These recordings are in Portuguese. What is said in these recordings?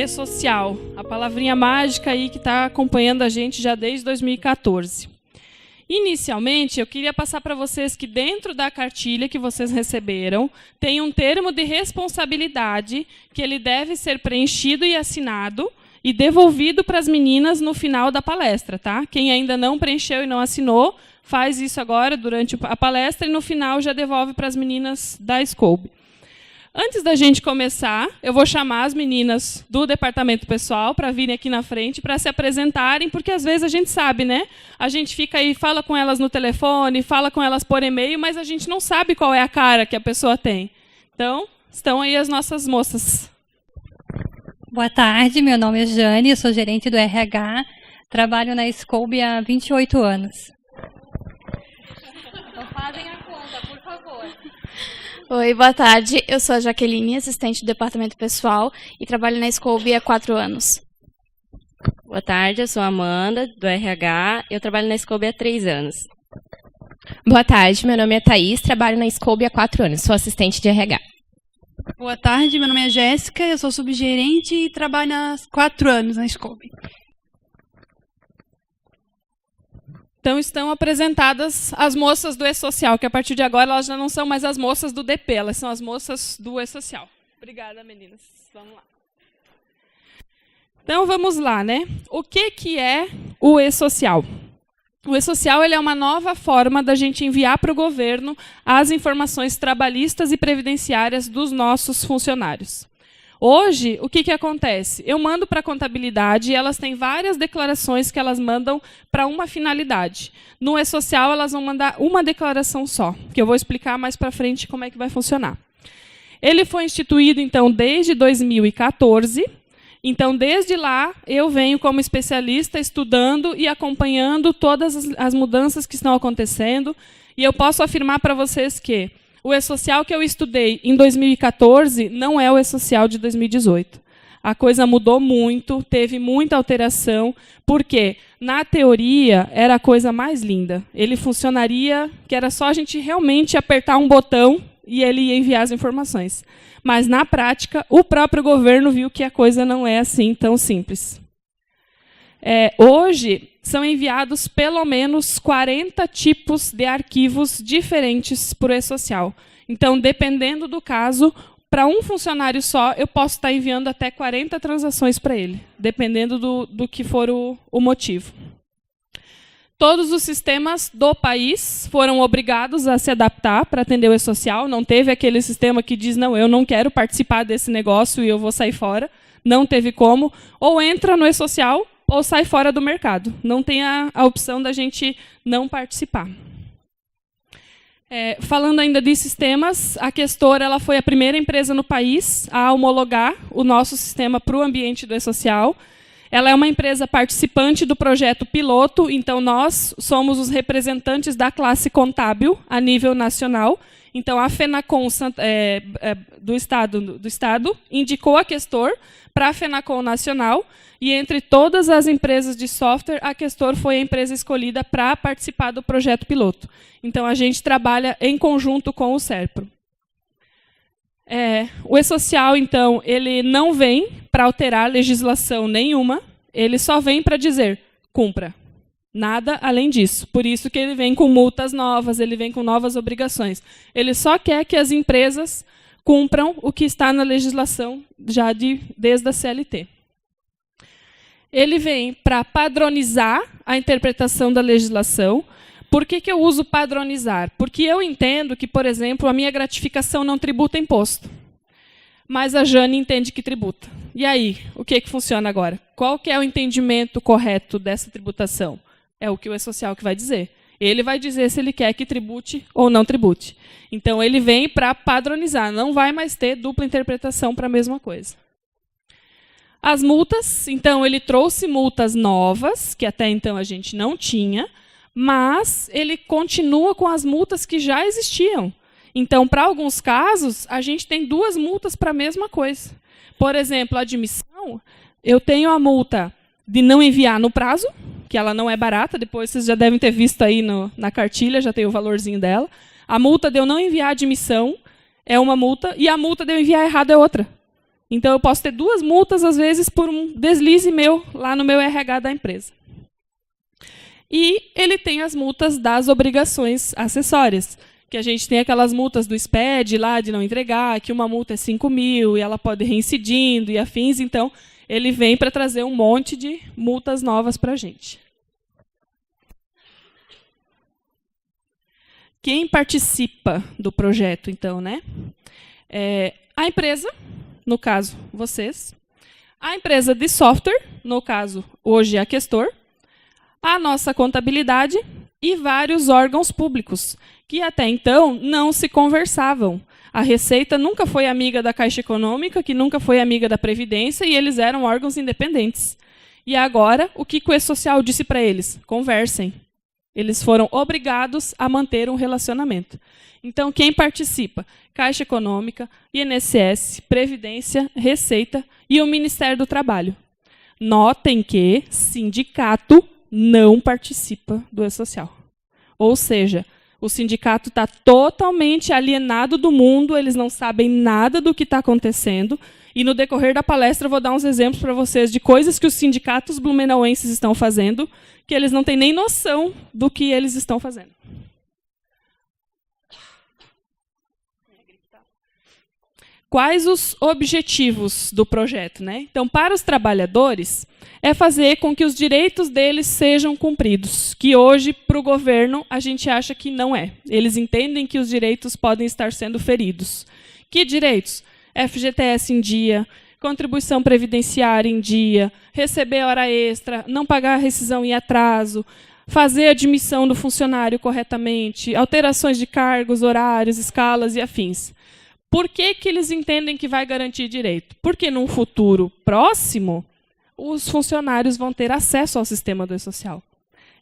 E-social, a palavrinha mágica aí que está acompanhando a gente já desde 2014. Inicialmente, eu queria passar para vocês que dentro da cartilha que vocês receberam, tem um termo de responsabilidade que ele deve ser preenchido e assinado e devolvido para as meninas no final da palestra, tá? Quem ainda não preencheu e não assinou, faz isso agora durante a palestra e no final já devolve para as meninas da Scope. Antes da gente começar, eu vou chamar as meninas do departamento pessoal para virem aqui na frente para se apresentarem, porque às vezes a gente sabe, né? A gente fica aí, fala com elas no telefone, fala com elas por e-mail, mas a gente não sabe qual é a cara que a pessoa tem. Então, estão aí as nossas moças. Boa tarde, meu nome é Jane, eu sou gerente do RH, trabalho na Scope há 28 anos. Então fazem a conta, por favor. Oi, boa tarde. Eu sou a Jaqueline, assistente do departamento pessoal e trabalho na Scope há 4 anos. Boa tarde, eu sou a Amanda, do RH. Eu trabalho na Scope há 3 anos. Boa tarde, meu nome é Thaís, trabalho na Scope há 4 anos, sou assistente de RH. Boa tarde, meu nome é Jéssica, eu sou subgerente e trabalho há 4 anos na Scope. Então, estão apresentadas as moças do E-social, que a partir de agora elas já não são mais as moças do DP, elas são as moças do E-social. Obrigada, meninas. Vamos lá. Então, vamos lá, né? O que é o E-social? O E-social ele é uma nova forma da gente enviar para o governo as informações trabalhistas e previdenciárias dos nossos funcionários. Hoje, o que acontece? Eu mando para a contabilidade e elas têm várias declarações que elas mandam para uma finalidade. No E-social, elas vão mandar uma declaração só, que eu vou explicar mais para frente como é que vai funcionar. Ele foi instituído, então, desde 2014. Então, desde lá, eu venho como especialista estudando e acompanhando todas as mudanças que estão acontecendo. E eu posso afirmar para vocês que o E-social que eu estudei em 2014 não é o E-social de 2018. A coisa mudou muito, teve muita alteração, porque, na teoria, era a coisa mais linda. Ele funcionaria, que era só a gente realmente apertar um botão e ele ia enviar as informações. Mas, na prática, o próprio governo viu que a coisa não é assim tão simples. Hoje, são enviados pelo menos 40 tipos de arquivos diferentes para o E-social. Então, dependendo do caso, para um funcionário só, eu posso estar enviando até 40 transações para ele, dependendo do que for o motivo. Todos os sistemas do país foram obrigados a se adaptar para atender o E-social. Não teve aquele sistema que diz, não, eu não quero participar desse negócio e eu vou sair fora. Não teve como. Ou entra no E-social ou sai fora do mercado. Não tem a opção da gente não participar. Falando ainda de sistemas, a Questor ela foi a primeira empresa no país a homologar o nosso sistema para o ambiente do E-social. Ela é uma empresa participante do projeto piloto, então nós somos os representantes da classe contábil a nível nacional. Então, a FENACON do Estado indicou a Questor para a FENACON nacional, e entre todas as empresas de software, a Questor foi a empresa escolhida para participar do projeto piloto. Então, a gente trabalha em conjunto com o SERPRO. O E-social, então, ele não vem para alterar legislação nenhuma, ele só vem para dizer, cumpra. Nada além disso. Por isso que ele vem com multas novas, ele vem com novas obrigações. Ele só quer que as empresas cumpram o que está na legislação já desde a CLT. Ele vem para padronizar a interpretação da legislação. Por que eu uso padronizar? Porque eu entendo que, por exemplo, a minha gratificação não tributa imposto. Mas a Jane entende que tributa. E aí, o que funciona agora? Qual que é o entendimento correto dessa tributação? É o que o E-social que vai dizer. Ele vai dizer se ele quer que tribute ou não tribute. Então, ele vem para padronizar. Não vai mais ter dupla interpretação para a mesma coisa. As multas, então, ele trouxe multas novas, que até então a gente não tinha, mas ele continua com as multas que já existiam. Então, para alguns casos, a gente tem 2 multas para a mesma coisa. Por exemplo, a admissão, eu tenho a multa de não enviar no prazo, que ela não é barata, depois vocês já devem ter visto aí na cartilha, já tem o valorzinho dela. A multa de eu não enviar a admissão é uma multa, e a multa de eu enviar errado é outra. Então, eu posso ter 2 multas, às vezes, por um deslize meu lá no meu RH da empresa. E ele tem as multas das obrigações acessórias, que a gente tem aquelas multas do SPED lá de não entregar, que uma multa é 5.000 e ela pode ir reincidindo e afins. Então, ele vem para trazer um monte de multas novas para a gente. Quem participa do projeto, então, né? A empresa, no caso, vocês. A empresa de software, no caso, hoje a Questor. A nossa contabilidade e vários órgãos públicos, que até então não se conversavam. A Receita nunca foi amiga da Caixa Econômica, que nunca foi amiga da Previdência, e eles eram órgãos independentes. E agora, o que o E-Social disse para eles? Conversem. Eles foram obrigados a manter um relacionamento. Então, quem participa? Caixa Econômica, INSS, Previdência, Receita e o Ministério do Trabalho. Notem que sindicato não participa do E-Social. Ou seja, o sindicato está totalmente alienado do mundo, eles não sabem nada do que está acontecendo, e no decorrer da palestra eu vou dar uns exemplos para vocês de coisas que os sindicatos blumenauenses estão fazendo, que eles não têm nem noção do que eles estão fazendo. Quais os objetivos do projeto, né? Então, para os trabalhadores, é fazer com que os direitos deles sejam cumpridos, que hoje, para o governo, a gente acha que não é. Eles entendem que os direitos podem estar sendo feridos. Que direitos? FGTS em dia, contribuição previdenciária em dia, receber hora extra, não pagar rescisão em atraso, fazer a admissão do funcionário corretamente, alterações de cargos, horários, escalas e afins. Por que que eles entendem que vai garantir direito? Porque num futuro próximo, os funcionários vão ter acesso ao sistema do E-Social.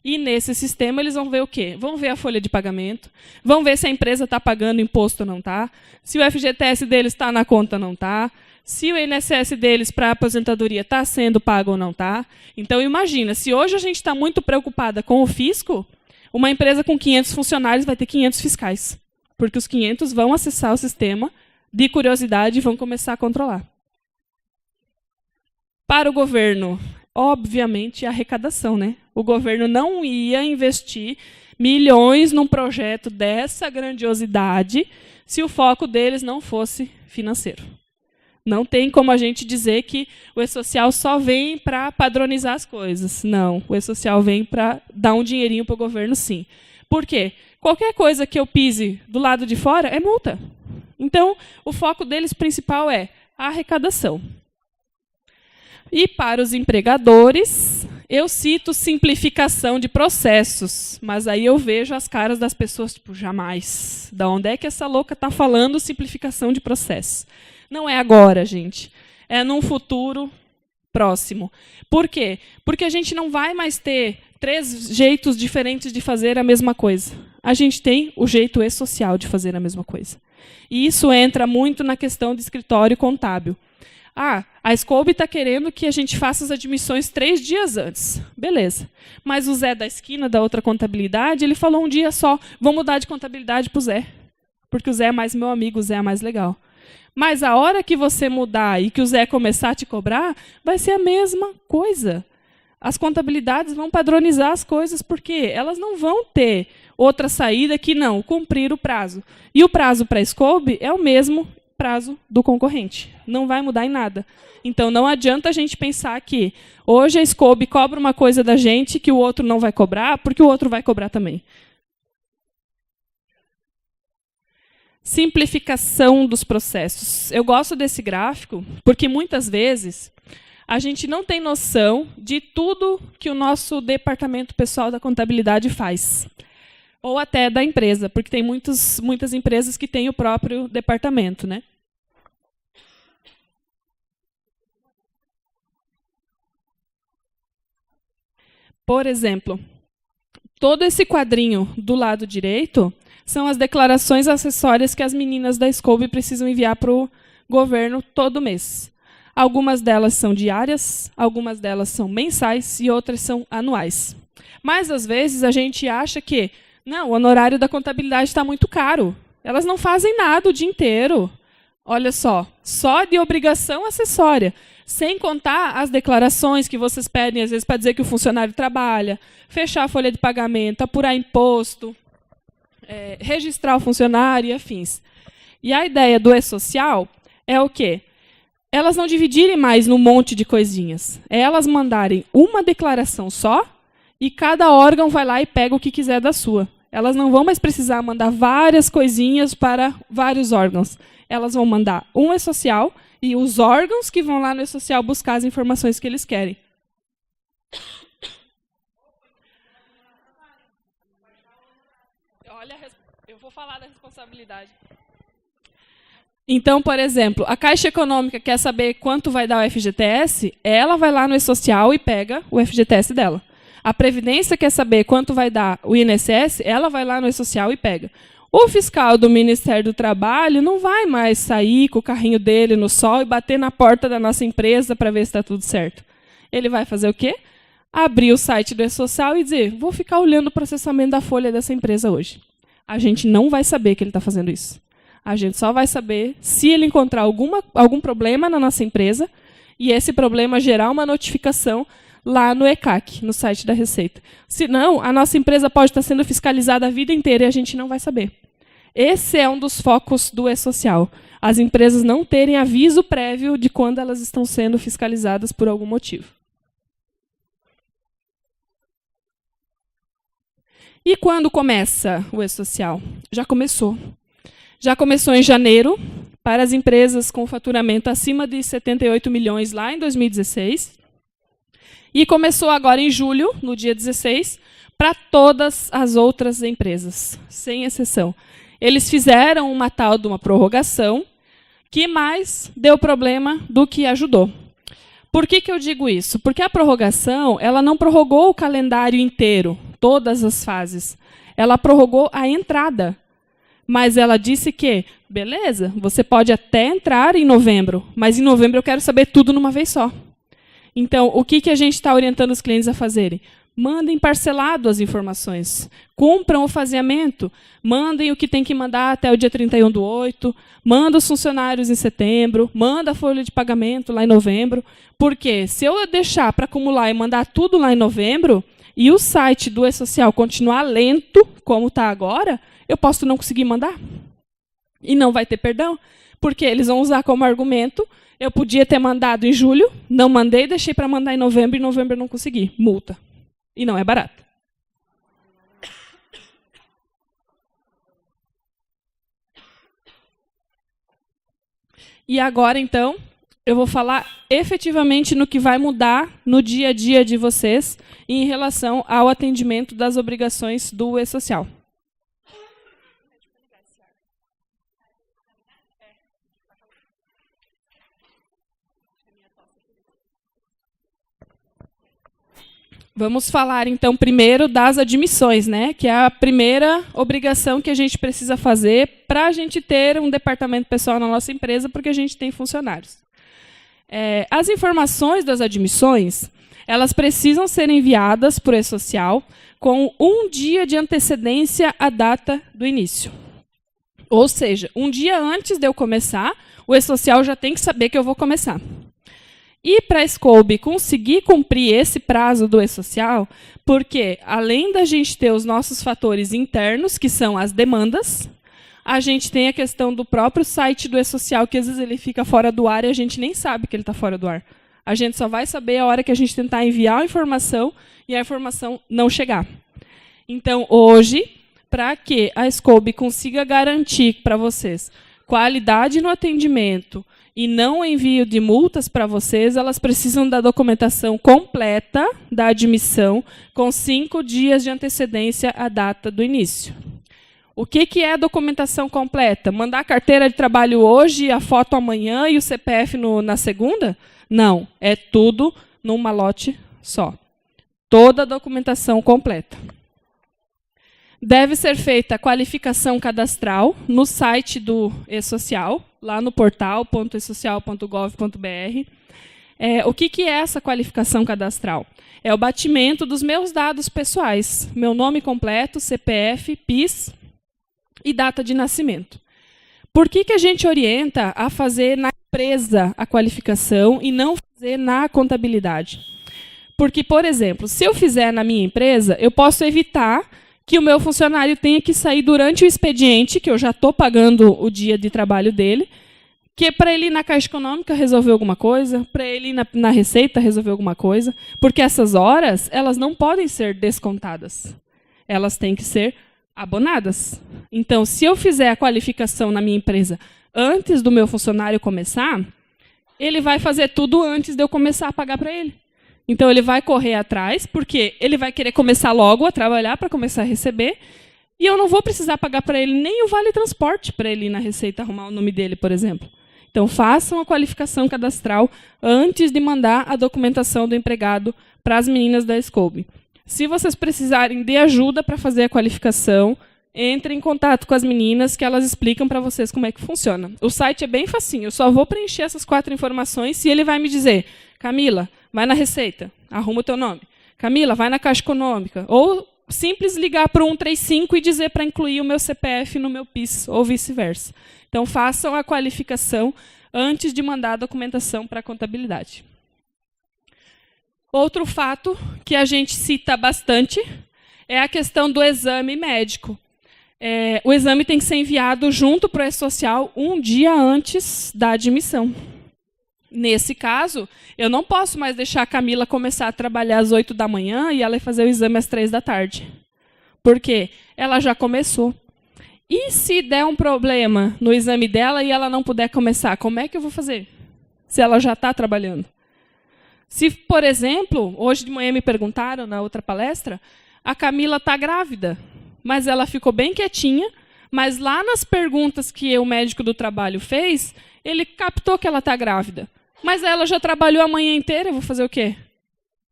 E nesse sistema eles vão ver o quê? Vão ver a folha de pagamento, vão ver se a empresa está pagando imposto ou não está, se o FGTS deles está na conta ou não está, se o INSS deles para a aposentadoria está sendo pago ou não está. Então, imagina, se hoje a gente está muito preocupada com o fisco, uma empresa com 500 funcionários vai ter 500 fiscais. Porque os 500 vão acessar o sistema de curiosidade e vão começar a controlar. Para o governo, obviamente, a arrecadação, né? O governo não ia investir milhões num projeto dessa grandiosidade se o foco deles não fosse financeiro. Não tem como a gente dizer que o E-Social só vem para padronizar as coisas. Não, o E-Social vem para dar um dinheirinho para o governo, sim. Por quê? Qualquer coisa que eu pise do lado de fora é multa. Então, o foco deles principal é a arrecadação. E para os empregadores, eu cito simplificação de processos, mas aí eu vejo as caras das pessoas, tipo, jamais. Da onde é que essa louca está falando simplificação de processos? Não é agora, gente. É num futuro próximo. Por quê? Porque a gente não vai mais ter 3 jeitos diferentes de fazer a mesma coisa. A gente tem o jeito E-Social de fazer a mesma coisa. E isso entra muito na questão de escritório contábil. A Scooby está querendo que a gente faça as admissões 3 dias antes. Beleza. Mas o Zé da esquina, da outra contabilidade, ele falou um dia só, vou mudar de contabilidade para o Zé. Porque o Zé é mais meu amigo, o Zé é mais legal. Mas a hora que você mudar e que o Zé começar a te cobrar, vai ser a mesma coisa. As contabilidades vão padronizar as coisas, porque elas não vão ter outra saída que não cumprir o prazo. E o prazo para a Scooby é o mesmo prazo do concorrente. Não vai mudar em nada. Então, não adianta a gente pensar que hoje a Scooby cobra uma coisa da gente que o outro não vai cobrar, porque o outro vai cobrar também. Simplificação dos processos. Eu gosto desse gráfico porque, muitas vezes, a gente não tem noção de tudo que o nosso departamento pessoal da contabilidade faz. Ou até da empresa, porque tem muitas empresas que têm o próprio departamento, né? Por exemplo, todo esse quadrinho do lado direito são as declarações acessórias que as meninas da Scooby precisam enviar para o governo todo mês. Algumas delas são diárias, algumas delas são mensais e outras são anuais. Mas, às vezes, a gente acha que não, o honorário da contabilidade está muito caro. Elas não fazem nada o dia inteiro. Olha só de obrigação acessória, sem contar as declarações que vocês pedem, às vezes, para dizer que o funcionário trabalha, fechar a folha de pagamento, apurar imposto, registrar o funcionário e afins. E a ideia do e-social é o quê? Elas não dividirem mais num monte de coisinhas. É elas mandarem uma declaração só e cada órgão vai lá e pega o que quiser da sua. Elas não vão mais precisar mandar várias coisinhas para vários órgãos. Elas vão mandar um e-social e os órgãos que vão lá no e-social buscar as informações que eles querem. Olha, eu vou falar da responsabilidade. Então, por exemplo, a Caixa Econômica quer saber quanto vai dar o FGTS, ela vai lá no e-social e pega o FGTS dela. A Previdência quer saber quanto vai dar o INSS, ela vai lá no e-social e pega. O fiscal do Ministério do Trabalho não vai mais sair com o carrinho dele no sol e bater na porta da nossa empresa para ver se está tudo certo. Ele vai fazer o quê? Abrir o site do e-social e dizer, vou ficar olhando o processamento da folha dessa empresa hoje. A gente não vai saber que ele está fazendo isso. A gente só vai saber se ele encontrar algum problema na nossa empresa e esse problema gerar uma notificação lá no ECAC, no site da Receita. Senão, a nossa empresa pode estar sendo fiscalizada a vida inteira e a gente não vai saber. Esse é um dos focos do e-social. As empresas não terem aviso prévio de quando elas estão sendo fiscalizadas por algum motivo. E quando começa o e-social? Já começou. Já começou em janeiro, para as empresas com faturamento acima de 78 milhões lá em 2016. E começou agora em julho, no dia 16, para todas as outras empresas, sem exceção. Eles fizeram uma tal de uma prorrogação, que mais deu problema do que ajudou. Por que eu digo isso? Porque a prorrogação ela não prorrogou o calendário inteiro, todas as fases. Ela prorrogou a entrada. Mas ela disse que, beleza, você pode até entrar em novembro, mas em novembro eu quero saber tudo numa vez só. Então, o que a gente está orientando os clientes a fazerem? Mandem parcelado as informações, cumpram o faseamento, mandem o que tem que mandar até o dia 31/8, manda os funcionários em setembro, manda a folha de pagamento lá em novembro, porque se eu deixar para acumular e mandar tudo lá em novembro, e o site do e-social continuar lento, como está agora, eu posso não conseguir mandar. E não vai ter perdão, porque eles vão usar como argumento, eu podia ter mandado em julho, não mandei, deixei para mandar em novembro, e em novembro eu não consegui. Multa. E não é barato. E agora, então, eu vou falar efetivamente no que vai mudar no dia a dia de vocês em relação ao atendimento das obrigações do e-social. Vamos falar, então, primeiro das admissões, né? Que é a primeira obrigação que a gente precisa fazer para a gente ter um departamento pessoal na nossa empresa, porque a gente tem funcionários. As informações das admissões, elas precisam ser enviadas por e-social com 1 dia de antecedência à data do início. Ou seja, 1 dia antes de eu começar, o e-social já tem que saber que eu vou começar. E para a Scope conseguir cumprir esse prazo do e-social, porque além da gente ter os nossos fatores internos, que são as demandas, a gente tem a questão do próprio site do e-social, que às vezes ele fica fora do ar e a gente nem sabe que ele está fora do ar. A gente só vai saber a hora que a gente tentar enviar a informação e a informação não chegar. Então, hoje, para que a Scope consiga garantir para vocês qualidade no atendimento e não envio de multas para vocês, elas precisam da documentação completa da admissão com 5 dias de antecedência à data do início. O que é a documentação completa? Mandar a carteira de trabalho hoje, a foto amanhã e o CPF na segunda? Não, é tudo num malote só. Toda a documentação completa. Deve ser feita a qualificação cadastral no site do e-social, lá no portal.esocial.gov.br. O que é essa qualificação cadastral? É o batimento dos meus dados pessoais, meu nome completo, CPF, PIS e data de nascimento. Por que a gente orienta a fazer na empresa a qualificação e não fazer na contabilidade? Porque, por exemplo, se eu fizer na minha empresa, eu posso evitar que o meu funcionário tenha que sair durante o expediente, que eu já estou pagando o dia de trabalho dele, que é para ele ir na Caixa Econômica resolver alguma coisa, para ele ir na Receita resolver alguma coisa, porque essas horas elas não podem ser descontadas. Elas têm que ser abonadas. Então, se eu fizer a qualificação na minha empresa antes do meu funcionário começar, ele vai fazer tudo antes de eu começar a pagar para ele. Então, ele vai correr atrás, porque ele vai querer começar logo a trabalhar para começar a receber, e eu não vou precisar pagar para ele nem o vale transporte para ele ir na Receita arrumar o nome dele, por exemplo. Então, façam a qualificação cadastral antes de mandar a documentação do empregado para as meninas da Scooby. Se vocês precisarem de ajuda para fazer a qualificação, entrem em contato com as meninas que elas explicam para vocês como é que funciona. O site é bem facinho, eu só vou preencher essas 4 informações e ele vai me dizer: Camila, vai na Receita, arruma o teu nome. Camila, vai na Caixa Econômica. Ou simples ligar para o 135 e dizer para incluir o meu CPF no meu PIS, ou vice-versa. Então, façam a qualificação antes de mandar a documentação para a contabilidade. Outro fato que a gente cita bastante é a questão do exame médico. O exame tem que ser enviado junto para o E-Social um dia antes da admissão. Nesse caso, eu não posso mais deixar a Camila começar a trabalhar às 8 da manhã e ela ir fazer o exame às 3 da tarde. Por quê? Ela já começou. E se der um problema no exame dela e ela não puder começar, como é que eu vou fazer? Se ela já está trabalhando. Se, por exemplo, hoje de manhã me perguntaram na outra palestra, a Camila está grávida, mas ela ficou bem quietinha, mas lá nas perguntas que o médico do trabalho fez, ele captou que ela está grávida. Mas ela já trabalhou a manhã inteira, eu vou fazer o quê?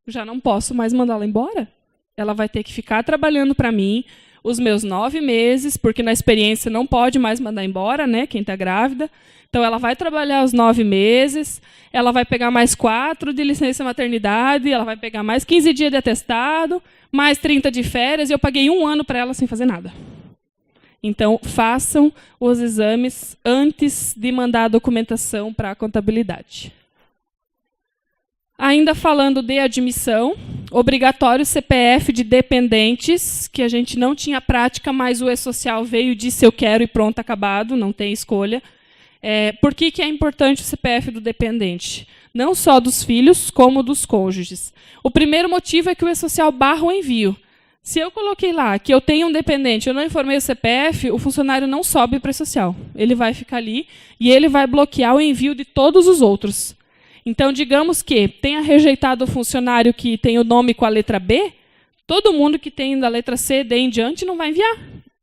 Já não posso mais mandá-la embora. Ela vai ter que ficar trabalhando para mim os meus 9 meses, porque na experiência não pode mais mandar embora, né, quem está grávida. Então, ela vai trabalhar os 9 meses, ela vai pegar mais 4 de licença maternidade, ela vai pegar mais 15 dias de atestado, mais 30 de férias, e eu paguei 1 ano para ela sem fazer nada. Então, façam os exames antes de mandar a documentação para a contabilidade. Ainda falando de admissão, obrigatório CPF de dependentes, que a gente não tinha prática, mas o E-Social veio e disse eu quero e pronto, acabado, não tem escolha. Por que é importante o CPF do dependente? Não só dos filhos, como dos cônjuges. O primeiro motivo é que o E-Social barra o envio. Se eu coloquei lá que eu tenho um dependente, eu não informei o CPF, o funcionário não sobe para o E-Social. Ele vai ficar ali e ele vai bloquear o envio de todos os outros. Então, digamos que tenha rejeitado o funcionário que tem o nome com a letra B, todo mundo que tem da letra C, D em diante não vai enviar,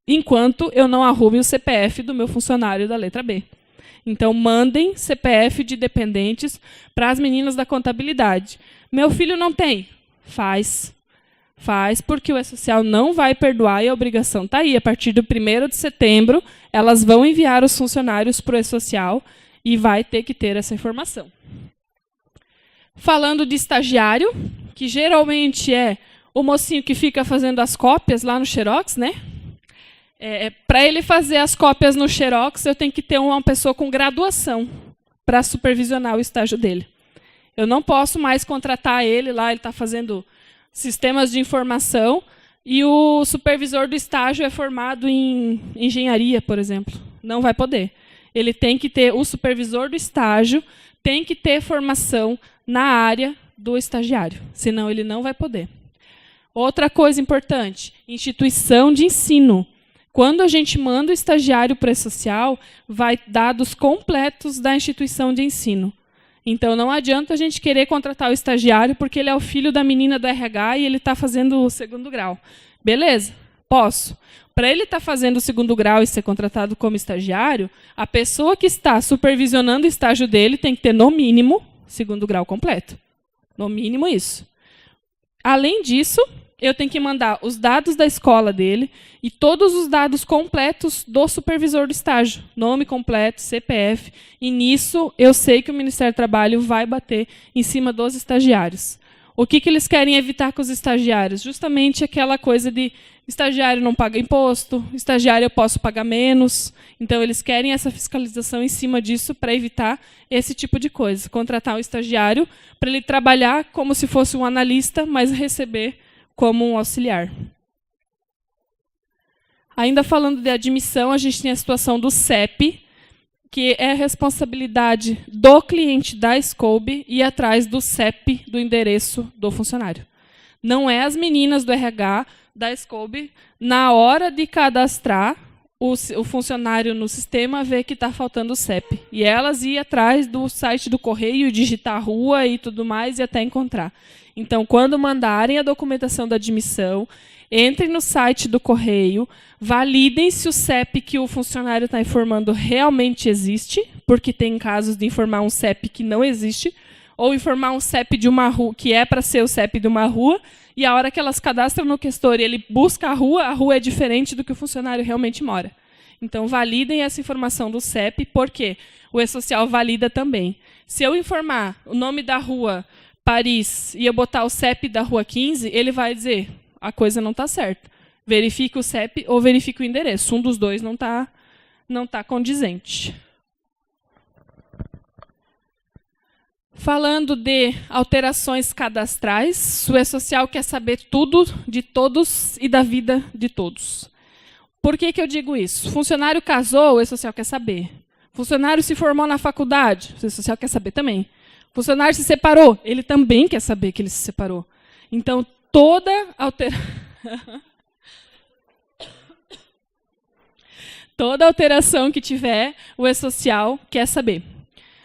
enquanto eu não arrume o CPF do meu funcionário da letra B. Então, mandem CPF de dependentes para as meninas da contabilidade. Meu filho não tem? Faz, porque o E-Social não vai perdoar e a obrigação está aí. A partir do 1º de setembro, elas vão enviar os funcionários para o E-Social e vai ter que ter essa informação. Falando de estagiário, que geralmente é o mocinho que fica fazendo as cópias lá no Xerox, né? Para ele fazer as cópias no Xerox, eu tenho que ter uma pessoa com graduação para supervisionar o estágio dele. Eu não posso mais contratar ele lá, ele está fazendo sistemas de informação e o supervisor do estágio é formado em engenharia, por exemplo. Não vai poder. Ele tem que ter, o supervisor do estágio tem que ter formação na área do estagiário, senão ele não vai poder. Outra coisa importante, instituição de ensino. Quando a gente manda o estagiário para o E-Social, vai dados completos da instituição de ensino. Então, não adianta a gente querer contratar o estagiário porque ele é o filho da menina do RH e ele está fazendo o 2º grau. Beleza, posso. Para ele estar fazendo o 2º grau e ser contratado como estagiário, a pessoa que está supervisionando o estágio dele tem que ter, no mínimo, 2º grau completo. No mínimo isso. Além disso, eu tenho que mandar os dados da escola dele e todos os dados completos do supervisor do estágio. Nome completo, CPF. E nisso, eu sei que o Ministério do Trabalho vai bater em cima dos estagiários. O que eles querem evitar com os estagiários? Justamente aquela coisa de estagiário não paga imposto, estagiário eu posso pagar menos. Então, eles querem essa fiscalização em cima disso para evitar esse tipo de coisa. Contratar um estagiário para ele trabalhar como se fosse um analista, mas receber como um auxiliar. Ainda falando de admissão, a gente tem a situação do CEP, que é a responsabilidade do cliente da Scoob ir atrás do CEP do endereço do funcionário. Não é as meninas do RH da Scoob, na hora de cadastrar o funcionário no sistema, ver que está faltando o CEP. E elas ir atrás do site do correio, digitar a rua e tudo mais, e até encontrar. Então, quando mandarem a documentação da admissão, entrem no site do correio, validem se o CEP que o funcionário está informando realmente existe, porque tem casos de informar um CEP que não existe, ou informar um CEP de uma rua, que é para ser o CEP de uma rua, e a hora que elas cadastram no Questor e ele busca a rua é diferente do que o funcionário realmente mora. Então, validem essa informação do CEP, porque o E-Social valida também. Se eu informar o nome da rua Paris e eu botar o CEP da rua 15, ele vai dizer, a coisa não está certa. Verifique o CEP ou verifique o endereço. Um dos dois não tá condizente. Falando de alterações cadastrais, o E-Social quer saber tudo de todos e da vida de todos. Por que eu digo isso? Funcionário casou, o E-Social quer saber. Funcionário se formou na faculdade, o E-Social quer saber também. Funcionário se separou, ele também quer saber que ele se separou. Então, toda alteração que tiver, o E-Social quer saber.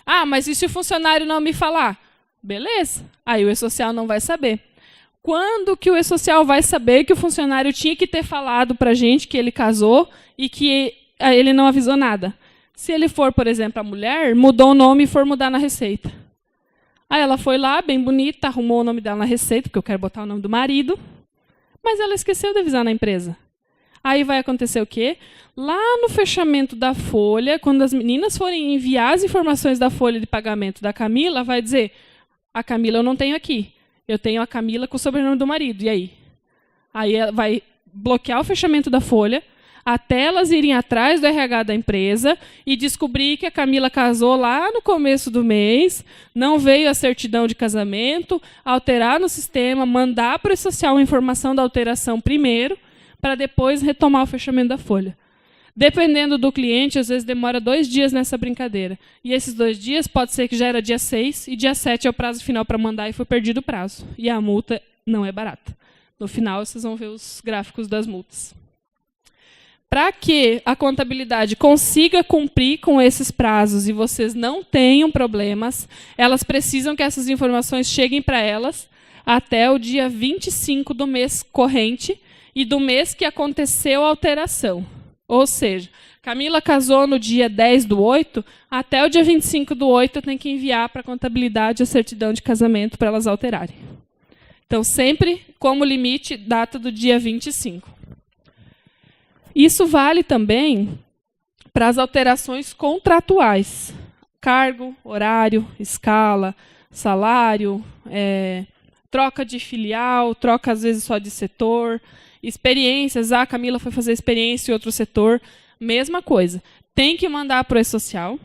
Ah, mas e se o funcionário não me falar? Beleza, aí o E-Social não vai saber. Quando que o E-Social vai saber que o funcionário tinha que ter falado para a gente que ele casou e que ele não avisou nada? Se ele for, por exemplo, a mulher, mudou o nome e for mudar na receita. Aí ela foi lá, bem bonita, arrumou o nome dela na receita, porque eu quero botar o nome do marido, mas ela esqueceu de avisar na empresa. Aí vai acontecer o quê? Lá no fechamento da folha, quando as meninas forem enviar as informações da folha de pagamento da Camila, vai dizer, a Camila eu não tenho aqui. Eu tenho a Camila com o sobrenome do marido. E aí? Aí ela vai bloquear o fechamento da folha, até elas irem atrás do RH da empresa e descobrir que a Camila casou lá no começo do mês, não veio a certidão de casamento, alterar no sistema, mandar para o E-Social a informação da alteração primeiro, para depois retomar o fechamento da folha. Dependendo do cliente, às vezes demora 2 dias nessa brincadeira. E esses 2 dias pode ser que já era dia 6 e dia 7 é o prazo final para mandar e foi perdido o prazo. E a multa não é barata. No final, vocês vão ver os gráficos das multas. Para que a contabilidade consiga cumprir com esses prazos e vocês não tenham problemas, elas precisam que essas informações cheguem para elas até o dia 25 do mês corrente e do mês que aconteceu a alteração. Ou seja, Camila casou no dia 10/8, até o dia 25/8 tem que enviar para a contabilidade a certidão de casamento para elas alterarem. Então, sempre como limite, data do dia 25. Isso vale também para as alterações contratuais. Cargo, horário, escala, salário, troca de filial, troca às vezes só de setor, experiências. A Camila foi fazer experiência em outro setor, mesma coisa. Tem que mandar para o E-Social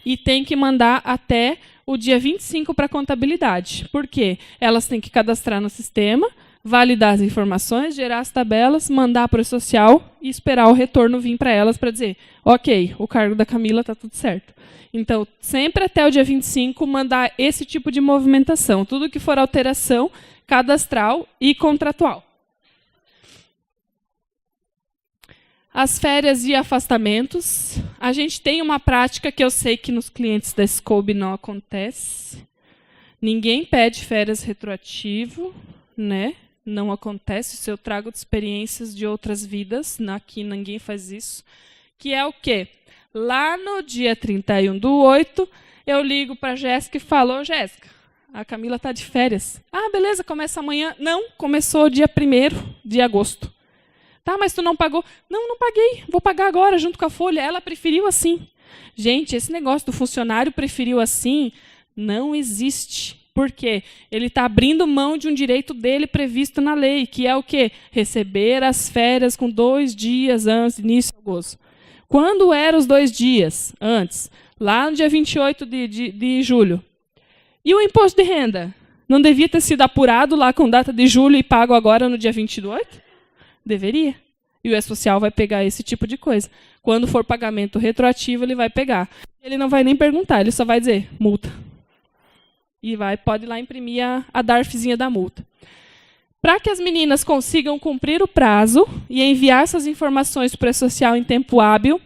e tem que mandar até o dia 25 para a contabilidade. Por quê? Elas têm que cadastrar no sistema, validar as informações, gerar as tabelas, mandar para o E-Social e esperar o retorno vir para elas para dizer, ok, o cargo da Camila está tudo certo. Então, sempre até o dia 25, mandar esse tipo de movimentação. Tudo que for alteração cadastral e contratual. As férias e afastamentos. A gente tem uma prática que eu sei que nos clientes da Scoob não acontece. Ninguém pede férias retroativo, né? Não acontece. Se eu trago experiências de outras vidas, aqui ninguém faz isso. Que é o quê? Lá no dia 31/8, eu ligo para a Jéssica e falo, Jéssica, a Camila está de férias. Ah, beleza, começa amanhã. Não, começou dia 1º de agosto. Tá, mas tu não pagou? Não, não paguei. Vou pagar agora, junto com a folha. Ela preferiu assim. Gente, esse negócio do funcionário preferiu assim não existe. Por quê? Ele está abrindo mão de um direito dele previsto na lei, que é o quê? Receber as férias com 2 dias antes do início do gozo. Quando eram os 2 dias antes? Lá no dia 28 de julho. E o imposto de renda? Não devia ter sido apurado lá com data de julho e pago agora no dia 28? Deveria. E o E-Social vai pegar esse tipo de coisa. Quando for pagamento retroativo, ele vai pegar. Ele não vai nem perguntar, ele só vai dizer multa. E pode ir lá imprimir a DARFzinha da multa. Para que as meninas consigam cumprir o prazo e enviar essas informações para o E-Social em tempo hábil,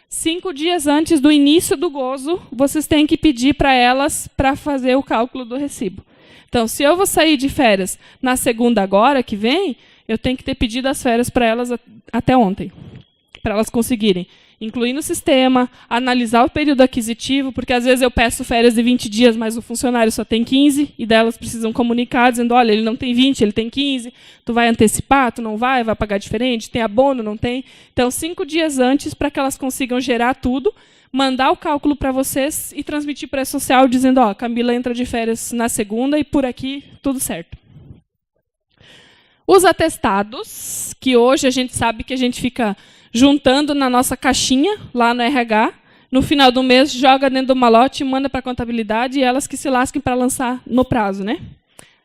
5 dias antes do início do gozo, vocês têm que pedir para elas para fazer o cálculo do recibo. Então, se eu vou sair de férias na segunda agora, que vem, eu tenho que ter pedido as férias para elas até ontem, para elas conseguirem incluir no sistema, analisar o período aquisitivo, porque às vezes eu peço férias de 20 dias, mas o funcionário só tem 15, e delas precisam comunicar, dizendo, olha, ele não tem 20, ele tem 15, tu vai antecipar, tu não vai pagar diferente, tem abono, não tem. Então, 5 dias antes, para que elas consigam gerar tudo, mandar o cálculo para vocês e transmitir para a E-Social, dizendo, ó, Camila entra de férias na segunda e por aqui tudo certo. Os atestados, que hoje a gente sabe que a gente fica juntando na nossa caixinha, lá no RH, no final do mês, joga dentro do malote, manda para a contabilidade e elas que se lasquem para lançar no prazo, né?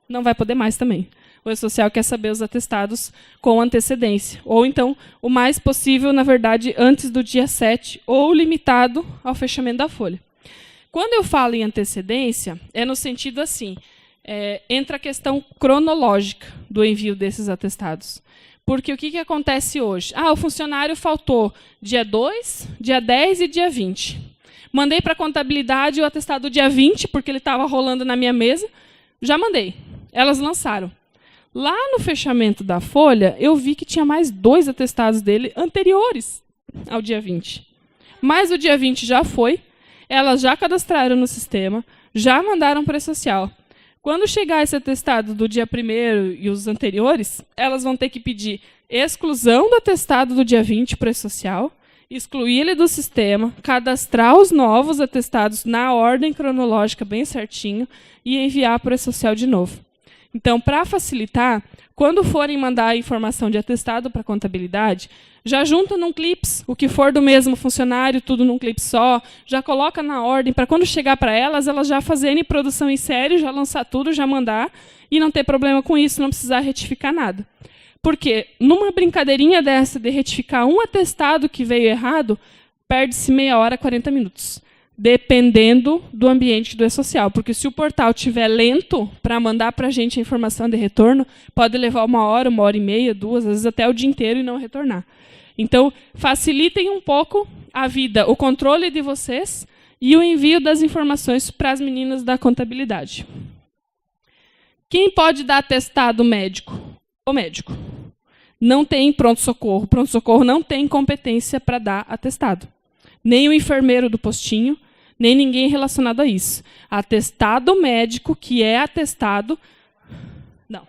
Não vai poder mais também. O E-Social quer saber os atestados com antecedência. Ou então, o mais possível, na verdade, antes do dia 7, ou limitado ao fechamento da folha. Quando eu falo em antecedência, é no sentido assim, entra a questão cronológica do envio desses atestados. Porque o que acontece hoje? O funcionário faltou dia 2, dia 10 e dia 20. Mandei para a contabilidade o atestado dia 20, porque ele estava rolando na minha mesa. Já mandei. Elas lançaram. Lá no fechamento da folha, eu vi que tinha mais 2 atestados dele anteriores ao dia 20. Mas o dia 20 já foi, elas já cadastraram no sistema, já mandaram para a E-Social. Quando chegar esse atestado do dia 1º e os anteriores, elas vão ter que pedir exclusão do atestado do dia 20 para a E-Social, excluir ele do sistema, cadastrar os novos atestados na ordem cronológica bem certinho e enviar para a E-Social de novo. Então, para facilitar, quando forem mandar a informação de atestado para a contabilidade, já junta num clips, o que for do mesmo funcionário, tudo num clipe só, já coloca na ordem, para quando chegar para elas já fazerem produção em série, já lançar tudo, já mandar, e não ter problema com isso, não precisar retificar nada. Porque numa brincadeirinha dessa de retificar um atestado que veio errado, perde-se meia hora, 40 minutos. Dependendo do ambiente do E-Social. Porque se o portal estiver lento para mandar para a gente a informação de retorno, pode levar 1 hora, 1h30, 2, às vezes até o dia inteiro e não retornar. Então, facilitem um pouco a vida, o controle de vocês e o envio das informações para as meninas da contabilidade. Quem pode dar atestado médico? O médico. Não tem pronto-socorro. O pronto-socorro não tem competência para dar atestado. Nem o enfermeiro do postinho, nem ninguém relacionado a isso. Atestado médico, que é atestado, não.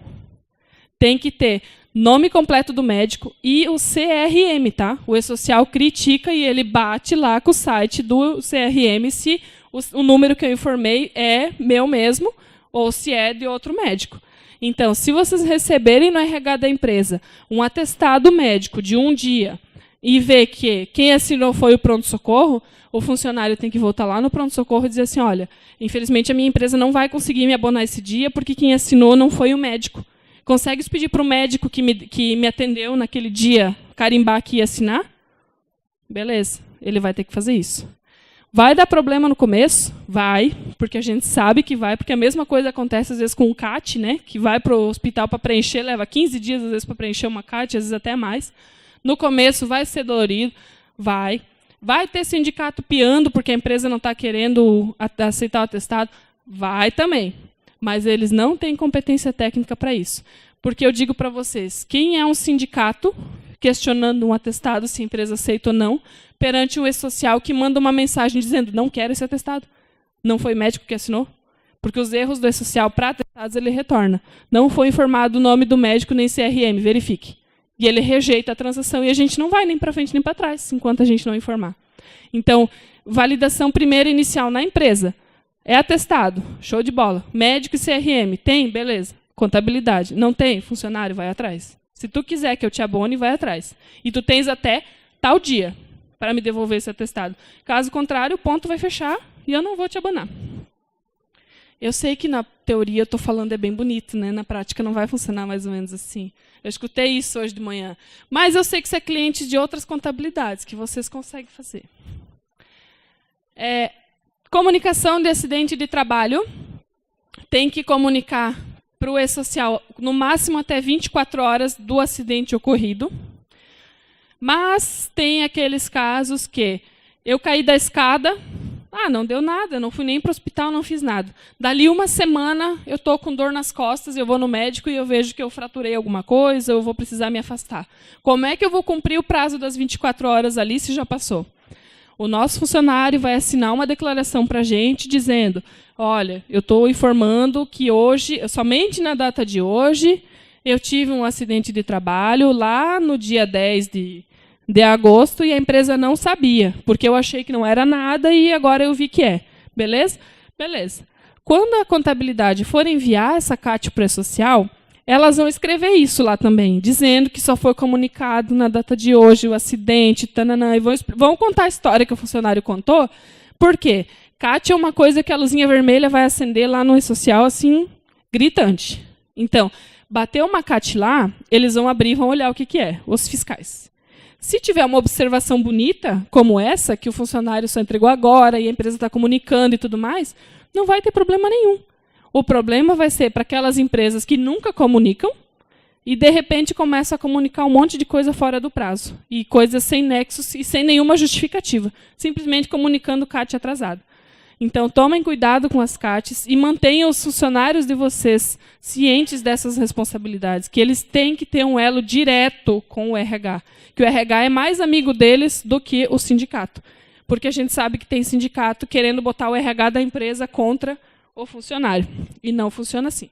Tem que ter nome completo do médico e o CRM, tá? O E-Social critica e ele bate lá com o site do CRM se o número que eu informei é meu mesmo ou se é de outro médico. Então, se vocês receberem no RH da empresa um atestado médico de 1 dia e ver que quem assinou foi o pronto-socorro, o funcionário tem que voltar lá no pronto-socorro e dizer assim, olha, infelizmente a minha empresa não vai conseguir me abonar esse dia porque quem assinou não foi o médico. Consegues pedir para o médico que me atendeu naquele dia carimbar aqui e assinar? Beleza, ele vai ter que fazer isso. Vai dar problema no começo? Vai, porque a gente sabe que vai, porque a mesma coisa acontece às vezes com o CAT, né, que vai para o hospital para preencher, leva 15 dias às vezes para preencher uma CAT, às vezes até mais. No começo vai ser dolorido, vai. Vai ter sindicato piando porque a empresa não está querendo aceitar o atestado? Vai também. Mas eles não têm competência técnica para isso. Porque eu digo para vocês, quem é um sindicato questionando um atestado se a empresa aceita ou não, perante o E-Social que manda uma mensagem dizendo não quero esse atestado. Não foi médico que assinou? Porque os erros do E-Social para atestados ele retorna. Não foi informado o nome do médico nem CRM, verifique. E ele rejeita a transação e a gente não vai nem para frente nem para trás, enquanto a gente não informar. Então, validação primeira inicial na empresa. É atestado, show de bola. Médico e CRM, tem? Beleza. Contabilidade, não tem? Funcionário, vai atrás. Se tu quiser que eu te abone, vai atrás. E tu tens até tal dia para me devolver esse atestado. Caso contrário, o ponto vai fechar e eu não vou te abonar. Eu sei que na teoria eu estou falando é bem bonito, né? Na prática não vai funcionar mais ou menos assim. Eu escutei isso hoje de manhã. Mas eu sei que você é cliente de outras contabilidades, que vocês conseguem fazer. Comunicação de acidente de trabalho. Tem que comunicar para o E-Social no máximo até 24 horas do acidente ocorrido. Mas tem aqueles casos que eu caí da escada, não deu nada, não fui nem para o hospital, não fiz nada. Dali uma semana eu estou com dor nas costas, eu vou no médico e eu vejo que eu fraturei alguma coisa, eu vou precisar me afastar. Como é que eu vou cumprir o prazo das 24 horas ali se já passou? O nosso funcionário vai assinar uma declaração para a gente dizendo, olha, eu estou informando que hoje, somente na data de hoje, eu tive um acidente de trabalho lá no dia 10 de agosto e a empresa não sabia, porque eu achei que não era nada e agora eu vi que é. Beleza? Beleza. Quando a contabilidade for enviar essa CAT para o E-Social, elas vão escrever isso lá também, dizendo que só foi comunicado na data de hoje o acidente, tananã, e vão contar a história que o funcionário contou. Por quê? CAT é uma coisa que a luzinha vermelha vai acender lá no E-Social, assim, gritante. Então, bateu uma CAT lá, eles vão abrir e vão olhar o que é, os fiscais. Se tiver uma observação bonita, como essa, que o funcionário só entregou agora e a empresa está comunicando e tudo mais, não vai ter problema nenhum. O problema vai ser para aquelas empresas que nunca comunicam e, de repente, começam a comunicar um monte de coisa fora do prazo. E coisas sem nexos e sem nenhuma justificativa. Simplesmente comunicando CAT atrasado. Então, tomem cuidado com as CATs e mantenham os funcionários de vocês cientes dessas responsabilidades, que eles têm que ter um elo direto com o RH. Que o RH é mais amigo deles do que o sindicato. Porque a gente sabe que tem sindicato querendo botar o RH da empresa contra o funcionário. E não funciona assim.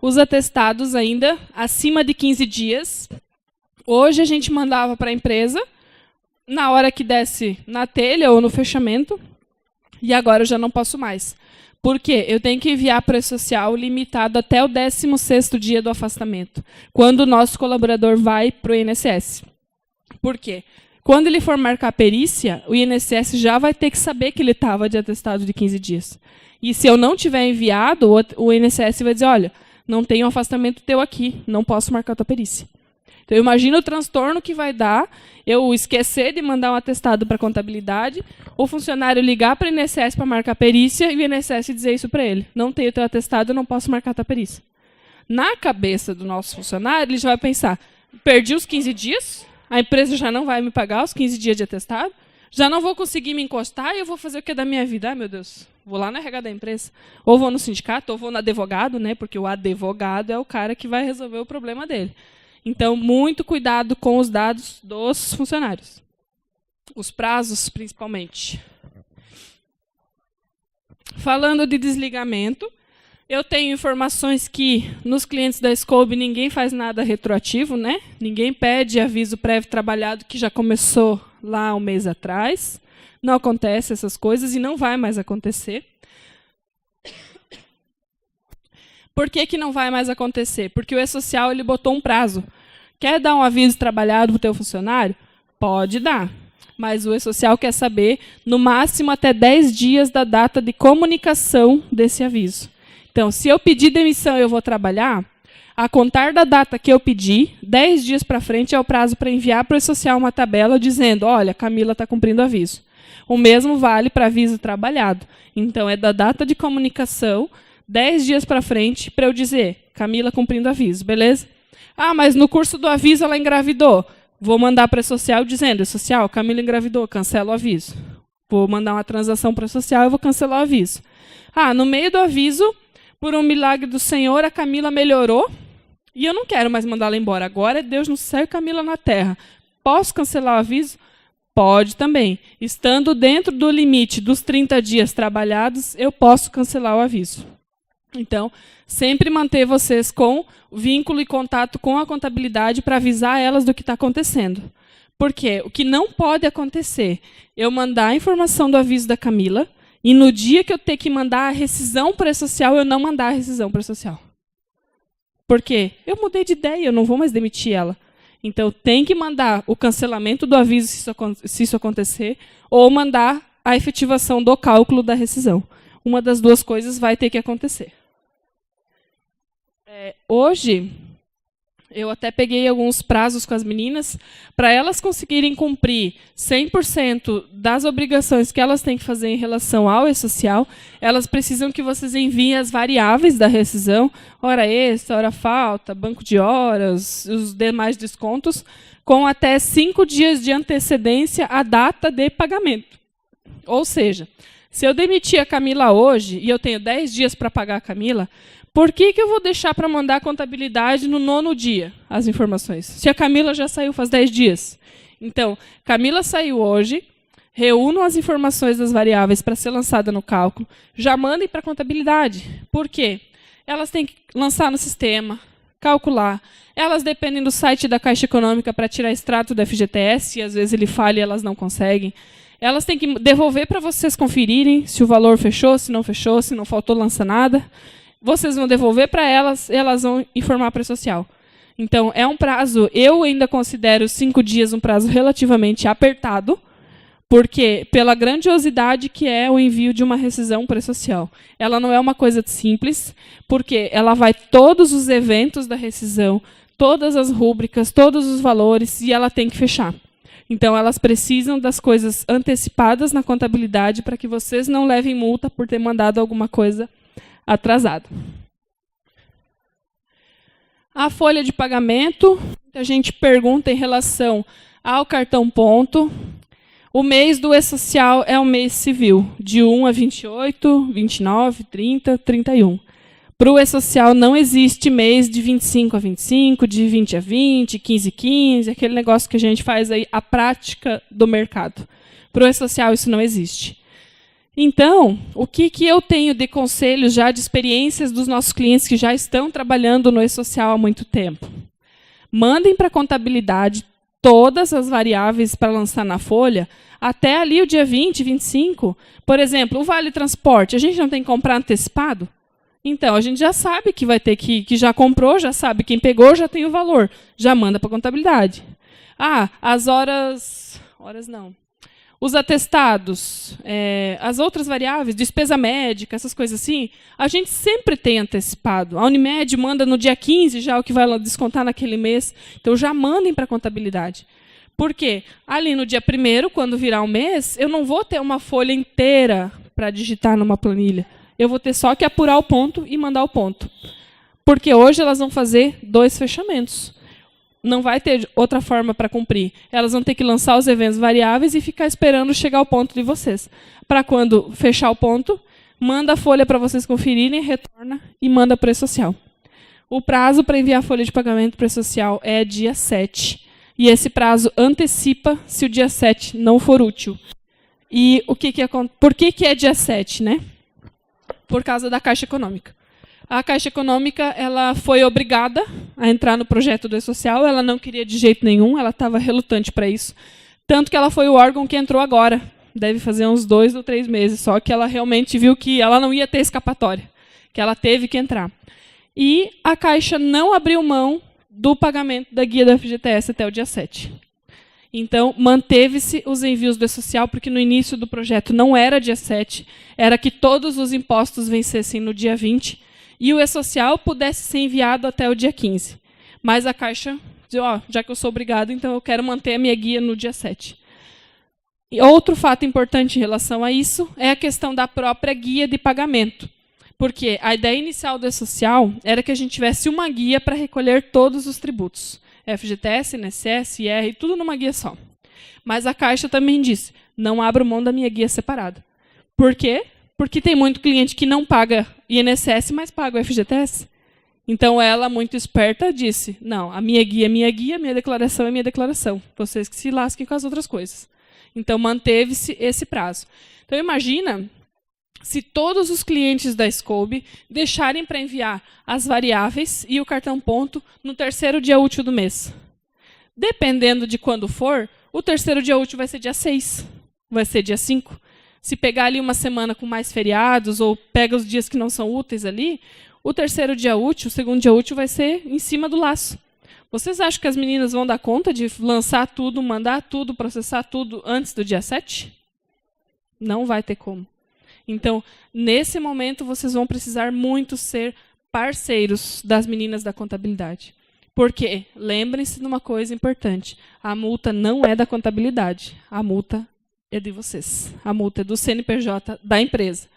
Os atestados ainda acima de 15 dias. Hoje a gente mandava para a empresa, na hora que desse na telha ou no fechamento, e agora eu já não posso mais. Por quê? Eu tenho que enviar para o E-Social limitado até o 16º dia do afastamento, quando o nosso colaborador vai para o INSS. Por quê? Quando ele for marcar a perícia, o INSS já vai ter que saber que ele estava de atestado de 15 dias. E se eu não tiver enviado, o INSS vai dizer, olha, não tem um afastamento teu aqui, não posso marcar a tua perícia. Então, imagina o transtorno que vai dar eu esquecer de mandar um atestado para a contabilidade, o funcionário ligar para o INSS para marcar a perícia e o INSS dizer isso para ele. Não tenho teu atestado, eu não posso marcar a tua perícia. Na cabeça do nosso funcionário, ele já vai pensar, perdi os 15 dias, a empresa já não vai me pagar os 15 dias de atestado, já não vou conseguir me encostar e eu vou fazer o que da minha vida? Ai, meu Deus, vou lá na RH da empresa. Ou vou no sindicato, ou vou no advogado, né? Porque o advogado é o cara que vai resolver o problema dele. Então, muito cuidado com os dados dos funcionários. Os prazos, principalmente. Falando de desligamento, eu tenho informações que nos clientes da Scope ninguém faz nada retroativo, né? Ninguém pede aviso prévio trabalhado que já começou lá um mês atrás. Não acontece essas coisas e não vai mais acontecer. Por que não vai mais acontecer? Porque o E-Social ele botou um prazo. Quer dar um aviso trabalhado para o teu funcionário? Pode dar. Mas o E-Social quer saber, no máximo, até 10 dias da data de comunicação desse aviso. Então, se eu pedir demissão e eu vou trabalhar, a contar da data que eu pedi, 10 dias para frente é o prazo para enviar para o E-Social uma tabela dizendo, olha, Camila está cumprindo o aviso. O mesmo vale para aviso trabalhado. Então, é da data de comunicação, 10 dias para frente, para eu dizer, Camila cumprindo aviso, beleza? Ah, mas no curso do aviso ela engravidou. Vou mandar para a E-Social dizendo, E-Social, Camila engravidou, cancela o aviso. Vou mandar uma transação para a E-Social e vou cancelar o aviso. Ah, no meio do aviso, por um milagre do Senhor, a Camila melhorou e eu não quero mais mandá-la embora. Agora é Deus no céu e Camila na terra. Posso cancelar o aviso? Pode também. Estando dentro do limite dos 30 dias trabalhados, eu posso cancelar o aviso. Então, sempre manter vocês com vínculo e contato com a contabilidade para avisar elas do que está acontecendo. Porque o que não pode acontecer, eu mandar a informação do aviso da Camila e no dia que eu ter que mandar a rescisão pré-social, eu não mandar a rescisão pré-social. Por quê? Eu mudei de ideia, eu não vou mais demitir ela. Então, tem que mandar o cancelamento do aviso se isso acontecer, ou mandar a efetivação do cálculo da rescisão. Uma das duas coisas vai ter que acontecer. Hoje, eu até peguei alguns prazos com as meninas para elas conseguirem cumprir 100% das obrigações que elas têm que fazer em relação ao E-Social. Elas precisam que vocês enviem as variáveis da rescisão, hora extra, hora falta, banco de horas, os demais descontos, com até 5 dias de antecedência à data de pagamento. Ou seja, se eu demitir a Camila hoje e eu tenho 10 dias para pagar a Camila, por que eu vou deixar para mandar a contabilidade no 9º dia as informações? Se a Camila já saiu faz 10 dias. Então, Camila saiu hoje, reúnam as informações das variáveis para ser lançada no cálculo, já mandem para a contabilidade. Por quê? Elas têm que lançar no sistema, calcular. Elas dependem do site da Caixa Econômica para tirar extrato do FGTS, e às vezes ele falha e elas não conseguem. Elas têm que devolver para vocês conferirem se o valor fechou, se não faltou lança nada. Vocês vão devolver para elas e elas vão informar para a social. Então, é um prazo, eu ainda considero 5 dias um prazo relativamente apertado, porque pela grandiosidade que é o envio de uma rescisão pré-social. Ela não é uma coisa simples, porque ela vai todos os eventos da rescisão, todas as rúbricas, todos os valores, e ela tem que fechar. Então, elas precisam das coisas antecipadas na contabilidade para que vocês não levem multa por ter mandado alguma coisa atrasado. A folha de pagamento, a gente pergunta em relação ao cartão ponto. O mês do E-Social é o mês civil, de 1 a 28, 29, 30, 31. Para o E-Social não existe mês de 25 a 25, de 20 a 20, 15 a 15, aquele negócio que a gente faz aí, a prática do mercado. Para o E-Social isso não existe. Então, o que eu tenho de conselhos já de experiências dos nossos clientes que já estão trabalhando no E-Social há muito tempo? Mandem para a contabilidade todas as variáveis para lançar na folha, até ali o dia 20, 25. Por exemplo, o Vale Transporte, a gente não tem que comprar antecipado? Então, a gente já sabe que vai ter que já comprou, já sabe quem pegou, já tem o valor. Já manda para a contabilidade. Ah, as horas não. Os atestados, as outras variáveis, despesa médica, essas coisas assim, a gente sempre tem antecipado. A Unimed manda no dia 15 já o que vai descontar naquele mês. Então, já mandem para a contabilidade. Por quê? Ali no dia 1º, quando virar um mês, eu não vou ter uma folha inteira para digitar numa planilha. Eu vou ter só que apurar o ponto e mandar o ponto. Porque hoje elas vão fazer 2 fechamentos. Não vai ter outra forma para cumprir. Elas vão ter que lançar os eventos variáveis e ficar esperando chegar ao ponto de vocês. Para quando fechar o ponto, manda a folha para vocês conferirem, retorna e manda para o E-Social. O prazo para enviar a folha de pagamento para o E-Social é dia 7. E esse prazo antecipa se o dia 7 não for útil. E por que é dia 7, né? Por causa da Caixa Econômica. A Caixa Econômica ela foi obrigada a entrar no projeto do E-Social, ela não queria de jeito nenhum, ela estava relutante para isso. Tanto que ela foi o órgão que entrou agora, deve fazer uns 2 ou 3 meses, só que ela realmente viu que ela não ia ter escapatória, que ela teve que entrar. E a Caixa não abriu mão do pagamento da guia da FGTS até o dia 7. Então, manteve-se os envios do E-Social, porque no início do projeto não era dia 7, era que todos os impostos vencessem no dia 20, e o E-Social pudesse ser enviado até o dia 15. Mas a Caixa disse, já que eu sou obrigado, então eu quero manter a minha guia no dia 7. E outro fato importante em relação a isso é a questão da própria guia de pagamento. Porque a ideia inicial do E-Social era que a gente tivesse uma guia para recolher todos os tributos. FGTS, INSS, IR, tudo numa guia só. Mas a Caixa também disse, não abro mão da minha guia separada. Por quê? Porque tem muito cliente que não paga INSS, mas paga o FGTS. Então, ela, muito esperta, disse, não, a minha guia é minha guia, minha declaração é minha declaração. Vocês que se lasquem com as outras coisas. Então, manteve-se esse prazo. Então, imagina se todos os clientes da Scooby deixarem para enviar as variáveis e o cartão ponto no terceiro dia útil do mês. Dependendo de quando for, o terceiro dia útil vai ser dia 6, vai ser dia 5. Se pegar ali uma semana com mais feriados ou pega os dias que não são úteis ali, o terceiro dia útil, o segundo dia útil vai ser em cima do laço. Vocês acham que as meninas vão dar conta de lançar tudo, mandar tudo, processar tudo antes do dia 7? Não vai ter como. Então, nesse momento, vocês vão precisar muito ser parceiros das meninas da contabilidade. Porque, lembrem-se de uma coisa importante, a multa não é da contabilidade, a multa é de vocês. A multa é do CNPJ da empresa.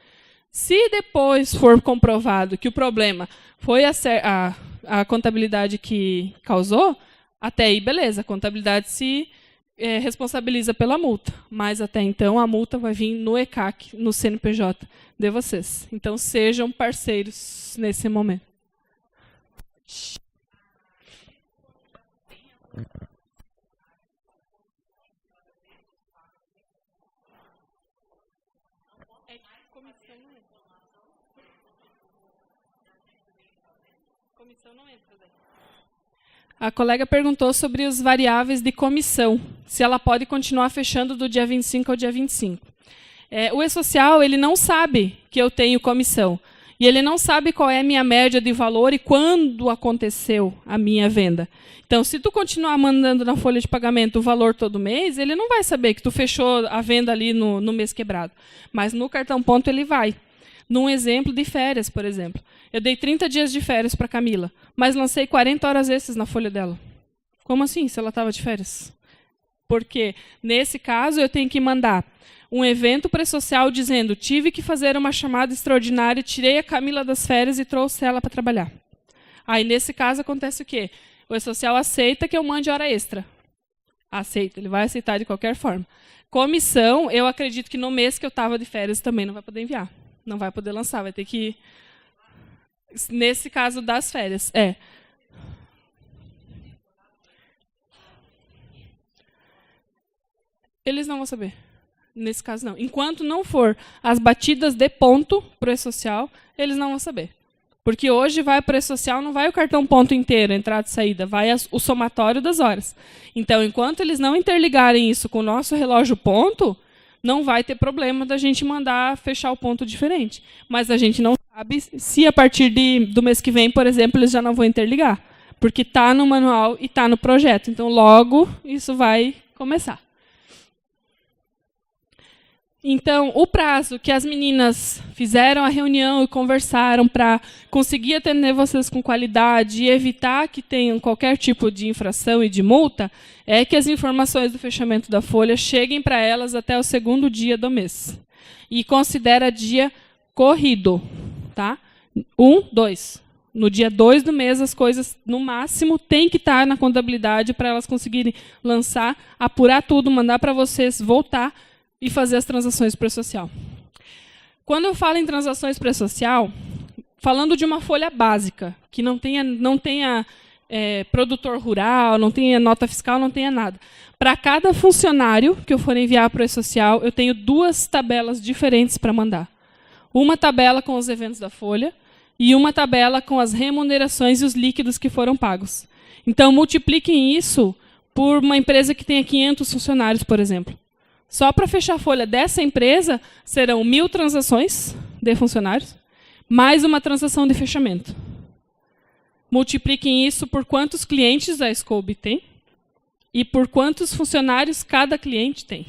Se depois for comprovado que o problema foi a contabilidade que causou, até aí, beleza, a contabilidade se responsabiliza pela multa. Mas até então a multa vai vir no ECAC, no CNPJ de vocês. Então sejam parceiros nesse momento. A colega perguntou sobre os variáveis de comissão, se ela pode continuar fechando do dia 25 ao dia 25. O E-Social ele não sabe que eu tenho comissão, e ele não sabe qual é a minha média de valor e quando aconteceu a minha venda. Então, se tu continuar mandando na folha de pagamento o valor todo mês, ele não vai saber que tu fechou a venda ali no mês quebrado. Mas no cartão ponto ele vai. Num exemplo de férias, por exemplo. Eu dei 30 dias de férias para a Camila, mas lancei 40 horas extras na folha dela. Como assim, se ela estava de férias? Porque, nesse caso, eu tenho que mandar um evento pré-social dizendo tive que fazer uma chamada extraordinária, tirei a Camila das férias e trouxe ela para trabalhar. Aí, nesse caso, acontece o quê? O E-Social aceita que eu mande hora extra. Aceita, ele vai aceitar de qualquer forma. Comissão, eu acredito que no mês que eu estava de férias também não vai poder enviar. Não vai poder lançar, vai ter que... Nesse caso das férias, Eles não vão saber. Nesse caso, não. Enquanto não for as batidas de ponto para o E-Social, eles não vão saber. Porque hoje vai para o E-Social, não vai o cartão ponto inteiro, entrada e saída, vai o somatório das horas. Então, enquanto eles não interligarem isso com o nosso relógio ponto, não vai ter problema da gente mandar fechar o ponto diferente. Mas a gente não sabe se a partir do mês que vem, por exemplo, eles já não vão interligar. Porque está no manual e está no projeto. Então, logo, isso vai começar. Então, o prazo que as meninas fizeram a reunião e conversaram para conseguir atender vocês com qualidade e evitar que tenham qualquer tipo de infração e de multa, é que as informações do fechamento da folha cheguem para elas até o segundo dia do mês. E considera dia corrido. Tá? 2. No dia 2 do mês, as coisas, no máximo, têm que estar na contabilidade para elas conseguirem lançar, apurar tudo, mandar para vocês, voltar e fazer as transações pré-social. Quando eu falo em transações pré-social, falando de uma folha básica, que não tenha produtor rural, não tenha nota fiscal, não tenha nada. Para cada funcionário que eu for enviar para o E-Social, eu tenho 2 tabelas diferentes para mandar. Uma tabela com os eventos da folha e uma tabela com as remunerações e os líquidos que foram pagos. Então, multipliquem isso por uma empresa que tenha 500 funcionários, por exemplo. Só para fechar a folha dessa empresa, serão 1.000 transações de funcionários, mais uma transação de fechamento. Multipliquem isso por quantos clientes a Scooby tem e por quantos funcionários cada cliente tem.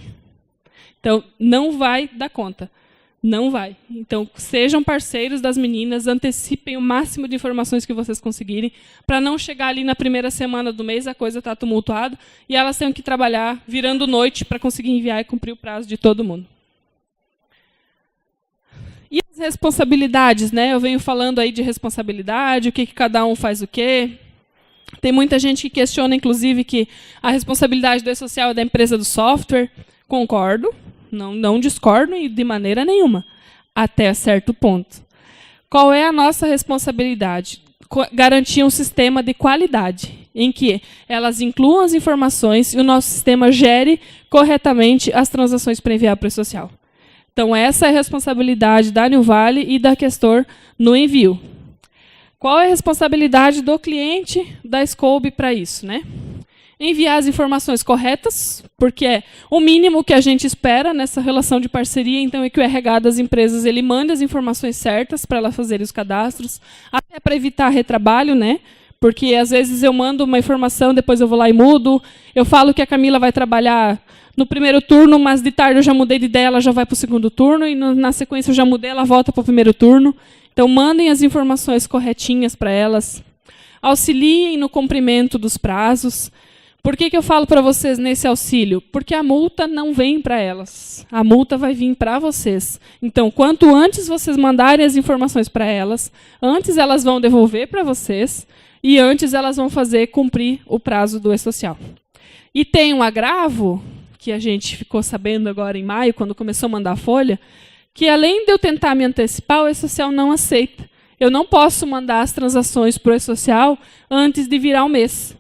Então, não vai dar conta. Não vai. Então, sejam parceiros das meninas, antecipem o máximo de informações que vocês conseguirem, para não chegar ali na primeira semana do mês, a coisa está tumultuada, e elas tenham que trabalhar virando noite para conseguir enviar e cumprir o prazo de todo mundo. E as responsabilidades, né? Eu venho falando aí de responsabilidade, o que cada um faz o quê. Tem muita gente que questiona, inclusive, que a responsabilidade do E-Social é da empresa do software. Concordo. Não discordo de maneira nenhuma, até certo ponto. Qual é a nossa responsabilidade? Garantir um sistema de qualidade, em que elas incluam as informações e o nosso sistema gere corretamente as transações para enviar para o E-Social. Então, essa é a responsabilidade da New Vale e da Questor no envio. Qual é a responsabilidade do cliente da Scope para isso, né? Enviar as informações corretas, porque é o mínimo que a gente espera nessa relação de parceria, então é que o RH das empresas ele mande as informações certas para ela fazer os cadastros, até para evitar retrabalho, né? Porque às vezes eu mando uma informação, depois eu vou lá e mudo, eu falo que a Camila vai trabalhar no primeiro turno, mas de tarde eu já mudei de ideia, ela já vai para o segundo turno, e na sequência eu já mudei, ela volta para o primeiro turno. Então, mandem as informações corretinhas para elas. Auxiliem no cumprimento dos prazos. Por que eu falo para vocês nesse auxílio? Porque a multa não vem para elas. A multa vai vir para vocês. Então, quanto antes vocês mandarem as informações para elas, antes elas vão devolver para vocês e antes elas vão fazer cumprir o prazo do E-Social. E tem um agravo, que a gente ficou sabendo agora em maio, quando começou a mandar a folha, que além de eu tentar me antecipar, o E-Social não aceita. Eu não posso mandar as transações para o E-Social antes de virar o mês.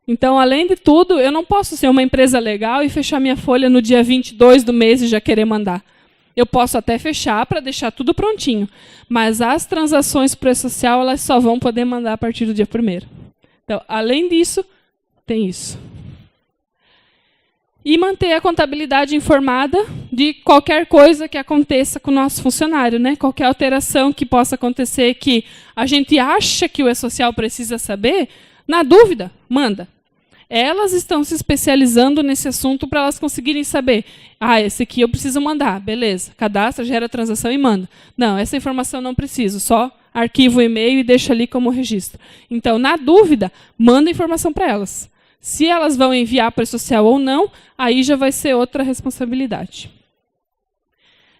Então, além de tudo, eu não posso ser uma empresa legal e fechar minha folha no dia 22 do mês e já querer mandar. Eu posso até fechar para deixar tudo prontinho, mas as transações para o E-Social elas só vão poder mandar a partir do dia 1º. Então, além disso, tem isso. E manter a contabilidade informada de qualquer coisa que aconteça com o nosso funcionário, né? Qualquer alteração que possa acontecer que a gente acha que o E-Social precisa saber, na dúvida, manda. Elas estão se especializando nesse assunto para elas conseguirem saber. Ah, esse aqui eu preciso mandar, beleza. Cadastra, gera a transação e manda. Não, essa informação não preciso, só arquivo o e-mail e deixa ali como registro. Então, na dúvida, manda a informação para elas. Se elas vão enviar para o E-Social ou não, aí já vai ser outra responsabilidade.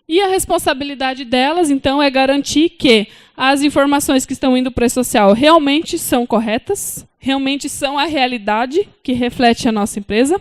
E a responsabilidade delas, então, é garantir que as informações que estão indo para o E-Social realmente são corretas, realmente são a realidade que reflete a nossa empresa.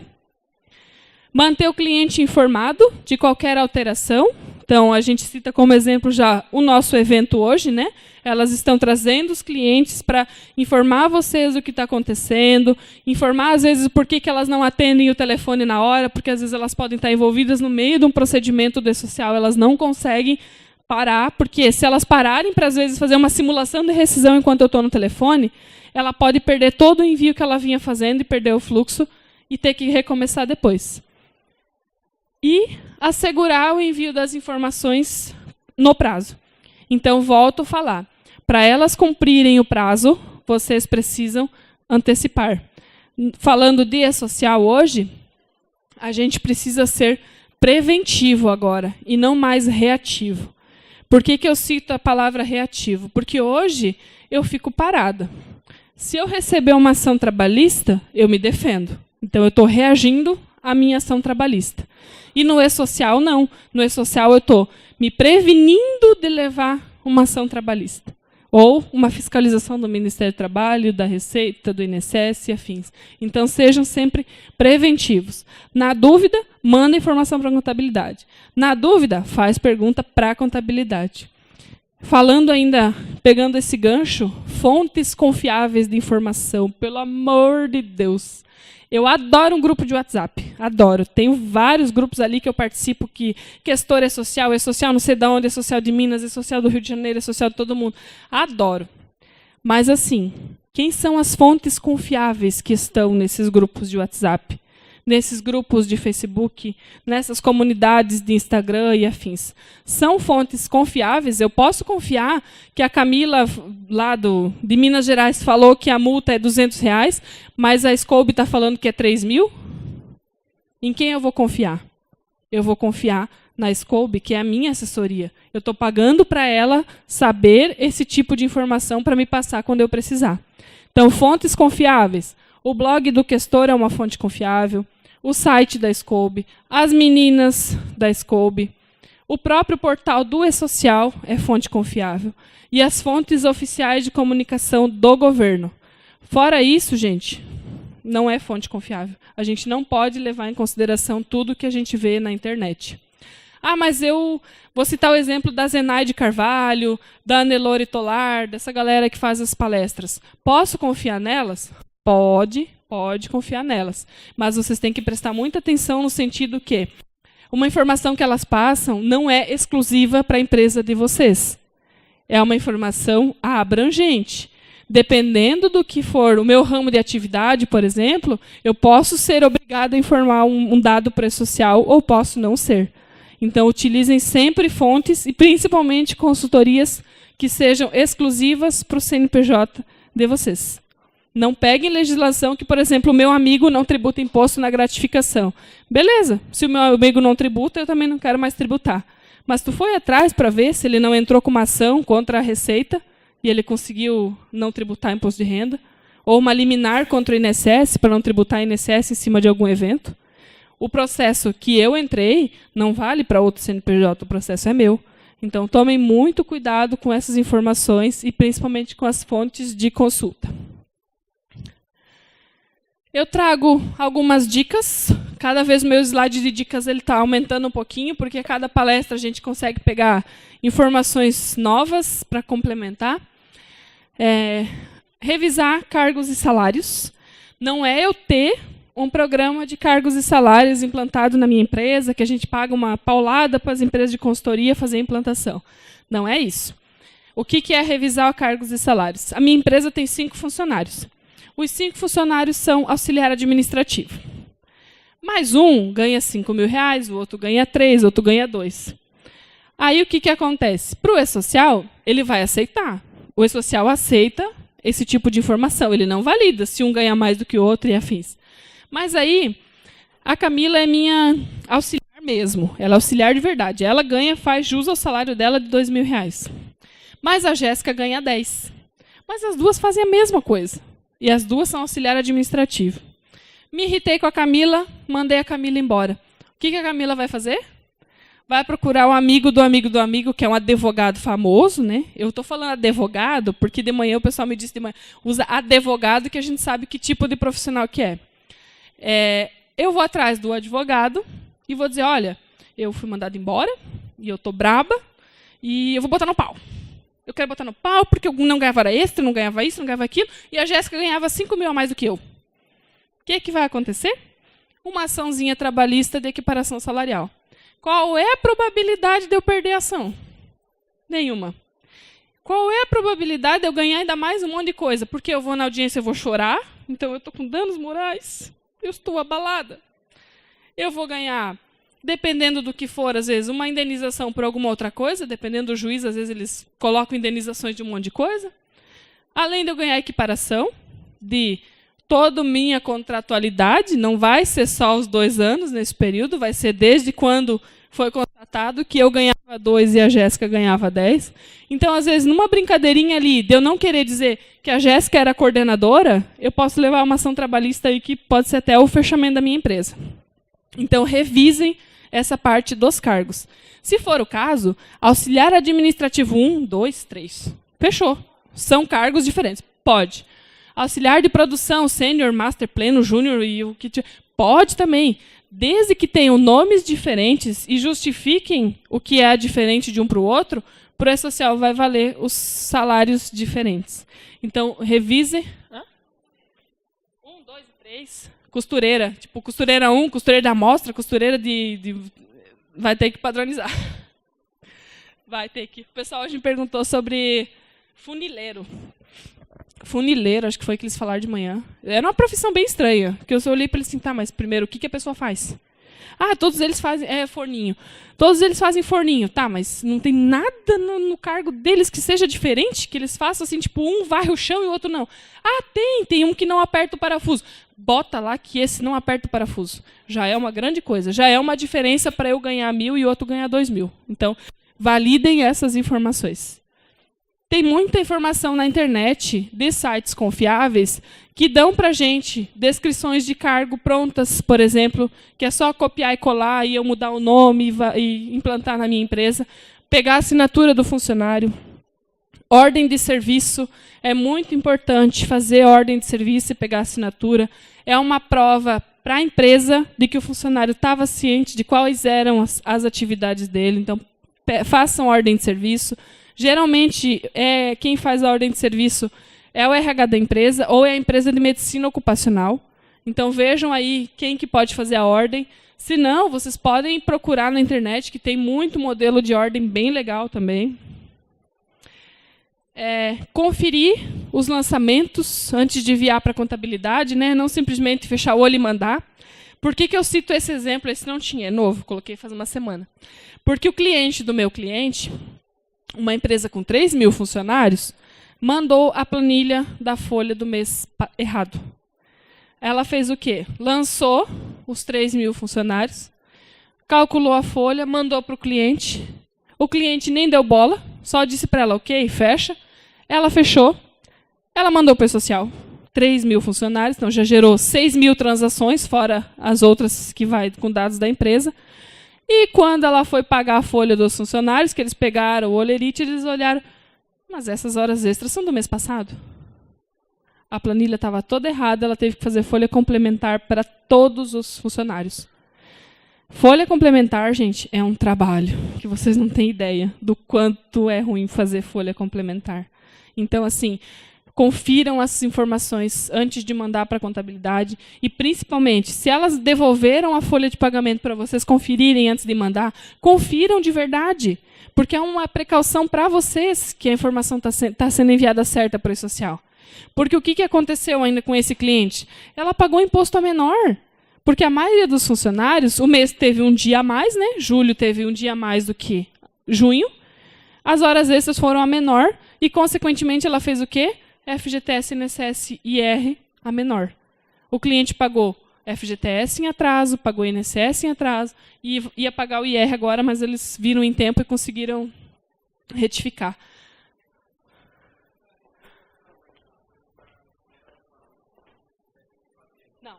Manter o cliente informado de qualquer alteração. Então, a gente cita como exemplo já o nosso evento hoje, né? Elas estão trazendo os clientes para informar vocês o que está acontecendo, informar, às vezes, por que elas não atendem o telefone na hora, porque, às vezes, elas podem estar envolvidas no meio de um procedimento do E-Social, elas não conseguem parar, porque se elas pararem para, às vezes, fazer uma simulação de rescisão enquanto eu estou no telefone, ela pode perder todo o envio que ela vinha fazendo e perder o fluxo e ter que recomeçar depois. E assegurar o envio das informações no prazo. Então, volto a falar. Para elas cumprirem o prazo, vocês precisam antecipar. Falando de E-Social hoje, a gente precisa ser preventivo agora e não mais reativo. Por que eu cito a palavra reativo? Porque hoje eu fico parada. Se eu receber uma ação trabalhista, eu me defendo. Então, eu estou reagindo à minha ação trabalhista. E no E-Social, não. No E-Social, eu estou me prevenindo de levar uma ação trabalhista. Ou uma fiscalização do Ministério do Trabalho, da Receita, do INSS e afins. Então, sejam sempre preventivos. Na dúvida, manda informação para a contabilidade. Na dúvida, faz pergunta para a contabilidade. Falando ainda, pegando esse gancho, fontes confiáveis de informação, pelo amor de Deus. Eu adoro um grupo de WhatsApp, adoro. Tenho vários grupos ali que eu participo, que Questor E-Social não sei de onde, E-Social de Minas, E-Social do Rio de Janeiro, E-Social de todo mundo. Adoro. Mas assim, quem são as fontes confiáveis que estão nesses grupos de WhatsApp? Nesses grupos de Facebook, nessas comunidades de Instagram e afins. São fontes confiáveis? Eu posso confiar que a Camila, lá de Minas Gerais, falou que a multa é R$200, mas a Scope está falando que é 3.000? Em quem eu vou confiar? Eu vou confiar na Scope, que é a minha assessoria. Eu estou pagando para ela saber esse tipo de informação para me passar quando eu precisar. Então, fontes confiáveis. O blog do Questor é uma fonte confiável. O site da Scope, as meninas da Scope, o próprio portal do E-Social é fonte confiável. E as fontes oficiais de comunicação do governo. Fora isso, gente, não é fonte confiável. A gente não pode levar em consideração tudo que a gente vê na internet. Ah, mas eu vou citar o exemplo da Zenaide Carvalho, da Nelore Tolar, dessa galera que faz as palestras. Posso confiar nelas? Pode confiar nelas. Mas vocês têm que prestar muita atenção no sentido que uma informação que elas passam não é exclusiva para a empresa de vocês. É uma informação abrangente. Dependendo do que for o meu ramo de atividade, por exemplo, eu posso ser obrigado a informar um dado pré-social ou posso não ser. Então, utilizem sempre fontes e, principalmente, consultorias que sejam exclusivas para o CNPJ de vocês. Não peguem legislação que, por exemplo, o meu amigo não tributa imposto na gratificação. Beleza, se o meu amigo não tributa, eu também não quero mais tributar. Mas tu foi atrás para ver se ele não entrou com uma ação contra a Receita e ele conseguiu não tributar imposto de renda, ou uma liminar contra o INSS para não tributar INSS em cima de algum evento. O processo que eu entrei não vale para outro CNPJ, o processo é meu. Então, tomem muito cuidado com essas informações e principalmente com as fontes de consulta. Eu trago algumas dicas. Cada vez o meu slide de dicas está aumentando um pouquinho, porque a cada palestra a gente consegue pegar informações novas para complementar. Revisar cargos e salários. Não é eu ter um programa de cargos e salários implantado na minha empresa, que a gente paga uma paulada para as empresas de consultoria fazer a implantação. Não é isso. O que é revisar cargos e salários? A minha empresa tem 5 funcionários. Os 5 funcionários são auxiliar administrativo. Mais um ganha R$5.000, o outro ganha 3, o outro ganha 2. Aí o que acontece? Para o E-Social, ele vai aceitar. O E-Social aceita esse tipo de informação. Ele não valida se um ganha mais do que o outro e afins. Mas aí, a Camila é minha auxiliar mesmo. Ela é auxiliar de verdade. Ela ganha, faz jus ao salário dela de R$2.000. Mas a Jéssica ganha 10. Mas as duas fazem a mesma coisa. E as duas são auxiliar administrativo. Me irritei com a Camila, mandei a Camila embora. O que a Camila vai fazer? Vai procurar o amigo do amigo do amigo, que é um advogado famoso, né? Eu estou falando advogado, porque de manhã o pessoal me disse de manhã, usa advogado, que a gente sabe que tipo de profissional que é. Eu vou atrás do advogado e vou dizer, olha, eu fui mandada embora, e eu estou braba, e eu vou botar no pau. Eu quero botar no pau porque eu não ganhava hora extra, não ganhava isso, não ganhava aquilo, e a Jéssica ganhava 5.000 a mais do que eu. O que vai acontecer? Uma açãozinha trabalhista de equiparação salarial. Qual é a probabilidade de eu perder a ação? Nenhuma. Qual é a probabilidade de eu ganhar ainda mais um monte de coisa? Porque eu vou na audiência, eu vou chorar, então eu estou com danos morais, eu estou abalada. Eu vou ganhar, dependendo do que for, às vezes, uma indenização por alguma outra coisa, dependendo do juiz, às vezes eles colocam indenizações de um monte de coisa. Além de eu ganhar equiparação, de toda minha contratualidade, não vai ser só os 2 anos nesse período, vai ser desde quando foi contratado que eu ganhava 2 e a Jéssica ganhava 10. Então, às vezes, numa brincadeirinha ali, de eu não querer dizer que a Jéssica era coordenadora, eu posso levar uma ação trabalhista aí que pode ser até o fechamento da minha empresa. Então, revisem essa parte dos cargos. Se for o caso, auxiliar administrativo 1, 2, 3. Fechou. São cargos diferentes. Pode. Auxiliar de produção, sênior, master, pleno, júnior e o que pode também, desde que tenham nomes diferentes e justifiquem o que é diferente de um para o outro, para o E-Social vai valer os salários diferentes. Então, revise. 1, 2 e 3. Costureira. Tipo, costureira 1, costureira da amostra, costureira de... Vai ter que padronizar. Vai ter que. O pessoal hoje me perguntou sobre funileiro. Funileiro, acho que foi que eles falaram de manhã. Era uma profissão bem estranha. Que eu só olhei para eles assim, tá, mas primeiro, o que a pessoa faz? Ah, todos eles fazem forninho. Todos eles fazem forninho. Tá, mas não tem nada no cargo deles que seja diferente? Que eles façam assim, tipo, um varre o chão e o outro não. Ah, tem um que não aperta o parafuso. Bota lá que esse não aperta o parafuso. Já é uma grande coisa. Já é uma diferença para eu ganhar 1.000 e o outro ganhar 2.000. Então, validem essas informações. Tem muita informação na internet de sites confiáveis que dão para a gente descrições de cargo prontas, por exemplo, que é só copiar e colar e eu mudar o nome e implantar na minha empresa, pegar a assinatura do funcionário. Ordem de serviço, é muito importante fazer ordem de serviço e pegar a assinatura. É uma prova para a empresa de que o funcionário estava ciente de quais eram as atividades dele. Então, façam ordem de serviço. Geralmente, quem faz a ordem de serviço é o RH da empresa ou é a empresa de medicina ocupacional. Então vejam aí quem que pode fazer a ordem. Se não, vocês podem procurar na internet, que tem muito modelo de ordem bem legal também. Conferir os lançamentos antes de enviar para a contabilidade, né? Não simplesmente fechar o olho e mandar. Por que eu cito esse exemplo? Esse não tinha, é novo, coloquei faz uma semana. Porque o cliente do meu cliente, uma empresa com 3.000 funcionários, mandou a planilha da folha do mês errado. Ela fez o quê? Lançou os 3.000 funcionários, calculou a folha, mandou para o cliente. O cliente nem deu bola, só disse para ela, ok, fecha. Ela fechou, ela mandou para o social. 3.000 funcionários, então já gerou 6.000 transações, fora as outras que vai com dados da empresa. E quando ela foi pagar a folha dos funcionários, que eles pegaram o Olerite, eles olharam, mas essas horas extras são do mês passado. A planilha estava toda errada, ela teve que fazer folha complementar para todos os funcionários. Folha complementar, gente, é um trabalho que vocês não têm ideia do quanto é ruim fazer folha complementar. Então, assim, confiram as informações antes de mandar para a contabilidade e, principalmente, se elas devolveram a folha de pagamento para vocês conferirem antes de mandar, confiram de verdade, porque é uma precaução para vocês que a informação está sendo enviada certa para o social. Porque o que aconteceu ainda com esse cliente? Ela pagou imposto a menor, porque a maioria dos funcionários, o mês teve um dia a mais, né? Julho teve um dia a mais do que junho, as horas extras foram a menor e, consequentemente, ela fez o quê? FGTS, INSS e IR a menor. O cliente pagou FGTS em atraso, pagou INSS em atraso, e ia pagar o IR agora, mas eles viram em tempo e conseguiram retificar. Não,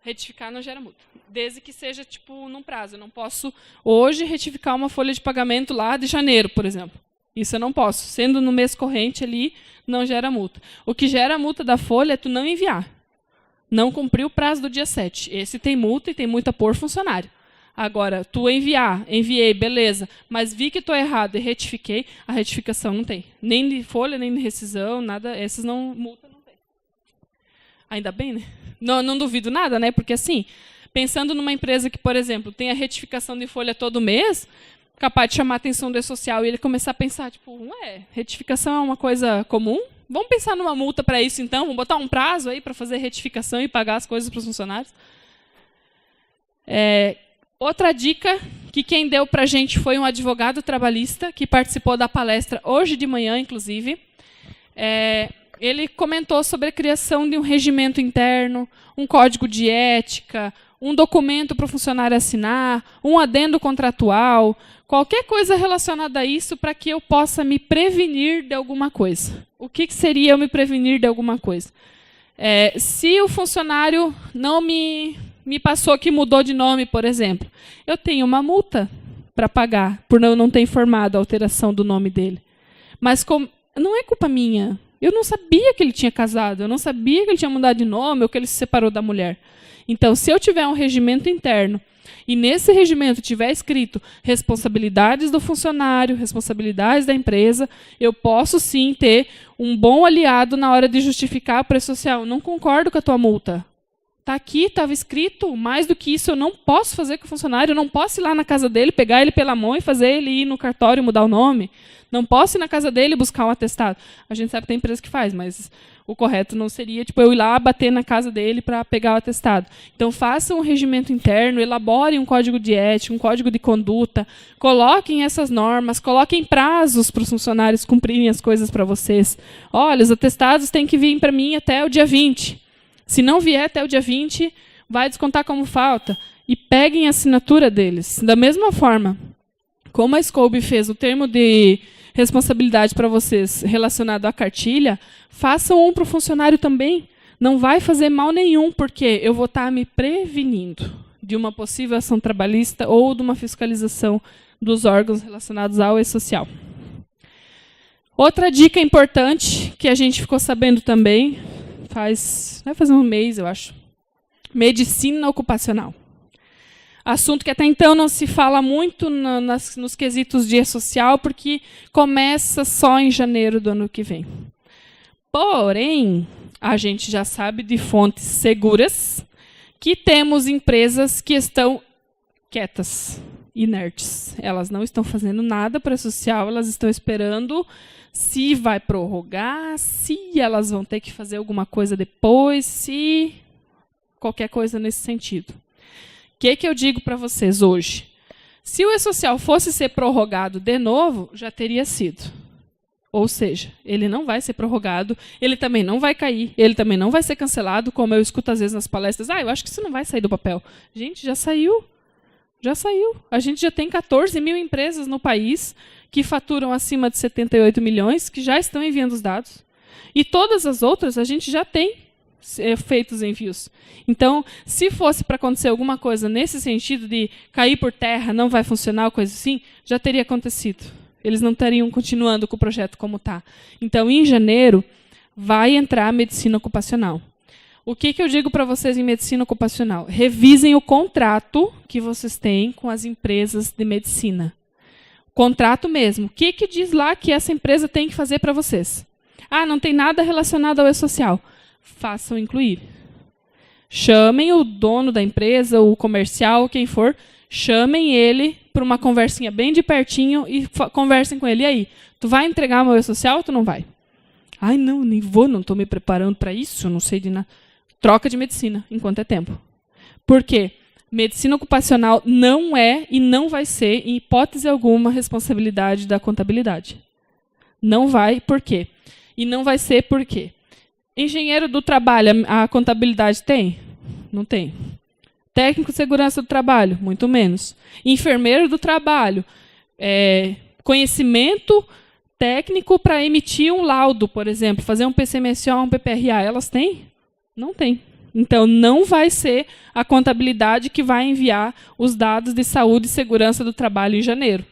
retificar não gera multa. Desde que seja tipo num prazo. Eu não posso hoje retificar uma folha de pagamento lá de janeiro, por exemplo. Isso eu não posso. Sendo no mês corrente ali, não gera multa. O que gera multa da folha é tu não enviar. Não cumprir o prazo do dia 7. Esse tem multa e tem multa por funcionário. Agora, tu enviei, beleza, mas vi que estou errado e retifiquei, a retificação não tem. Nem de folha, nem de rescisão, nada, essas não, multa não tem. Ainda bem, né? Não duvido nada, né? Porque assim, pensando numa empresa que, por exemplo, tem a retificação de folha todo mês, capaz de chamar a atenção do social e ele começar a pensar, tipo, retificação é uma coisa comum? Vamos pensar numa multa para isso, então? Vamos botar um prazo aí para fazer retificação e pagar as coisas para os funcionários? Outra dica que quem deu para a gente foi um advogado trabalhista que participou da palestra hoje de manhã, inclusive. Ele comentou sobre a criação de um regimento interno, um código de ética, um documento para o funcionário assinar, um adendo contratual, qualquer coisa relacionada a isso para que eu possa me prevenir de alguma coisa. O que seria eu me prevenir de alguma coisa? Se o funcionário não me passou que mudou de nome, por exemplo, eu tenho uma multa para pagar por não ter informado a alteração do nome dele. Mas não é culpa minha. Eu não sabia que ele tinha casado, eu não sabia que ele tinha mudado de nome ou que ele se separou da mulher. Então, se eu tiver um regimento interno e nesse regimento tiver escrito responsabilidades do funcionário, responsabilidades da empresa, eu posso sim ter um bom aliado na hora de justificar o preço social. Não concordo com a tua multa. Está aqui, estava escrito, mais do que isso eu não posso fazer com o funcionário, eu não posso ir lá na casa dele, pegar ele pela mão e fazer ele ir no cartório e mudar o nome. Não posso ir na casa dele e buscar um atestado. A gente sabe que tem empresa que faz, mas o correto não seria eu ir lá bater na casa dele para pegar o atestado. Então, façam um regimento interno, elaborem um código de ética, um código de conduta, coloquem essas normas, coloquem prazos para os funcionários cumprirem as coisas para vocês. Olha, os atestados têm que vir para mim até o dia 20. Se não vier até o dia 20, vai descontar como falta. E peguem a assinatura deles. Da mesma forma, como a Scooby fez o termo de responsabilidade para vocês relacionado à cartilha, façam um para o funcionário também. Não vai fazer mal nenhum, porque eu vou estar me prevenindo de uma possível ação trabalhista ou de uma fiscalização dos órgãos relacionados ao e-social. Outra dica importante que a gente ficou sabendo também, vai fazer um mês, eu acho, medicina ocupacional. Assunto que até então não se fala muito nos quesitos de e-social, porque começa só em janeiro do ano que vem. Porém, a gente já sabe de fontes seguras que temos empresas que estão quietas, inertes. Elas não estão fazendo nada para o social, elas estão esperando se vai prorrogar, se elas vão ter que fazer alguma coisa depois, se qualquer coisa nesse sentido. O que eu digo para vocês hoje? Se o E-Social fosse ser prorrogado de novo, já teria sido. Ou seja, ele não vai ser prorrogado, ele também não vai cair, ele também não vai ser cancelado, como eu escuto às vezes nas palestras. Eu acho que isso não vai sair do papel. Gente, já saiu. Já saiu. A gente já tem 14 mil empresas no país que faturam acima de 78 milhões, que já estão enviando os dados. E todas as outras a gente já tem feito os envios. Então, se fosse para acontecer alguma coisa nesse sentido de cair por terra, não vai funcionar, coisa assim, já teria acontecido. Eles não estariam continuando com o projeto como está. Então, em janeiro, vai entrar a medicina ocupacional. O que eu digo para vocês em medicina ocupacional? Revisem o contrato que vocês têm com as empresas de medicina. Contrato mesmo. O que diz lá que essa empresa tem que fazer para vocês? Ah, não tem nada relacionado ao E-Social. Façam incluir. Chamem o dono da empresa, o comercial, quem for, chamem ele para uma conversinha bem de pertinho e conversem com ele. E aí, tu vai entregar meu E-Social ou tu não vai? Ai, não, nem vou, não estou me preparando para isso, não sei de nada. Troca de medicina, enquanto é tempo. Por quê? Medicina ocupacional não é e não vai ser, em hipótese alguma, responsabilidade da contabilidade. Não vai, por quê? E não vai ser por quê? Engenheiro do trabalho, a contabilidade tem? Não tem. Técnico de segurança do trabalho? Muito menos. Enfermeiro do trabalho? Conhecimento técnico para emitir um laudo, por exemplo, fazer um PCMSO, um PPRA, elas têm? Não tem. Então, não vai ser a contabilidade que vai enviar os dados de saúde e segurança do trabalho em janeiro.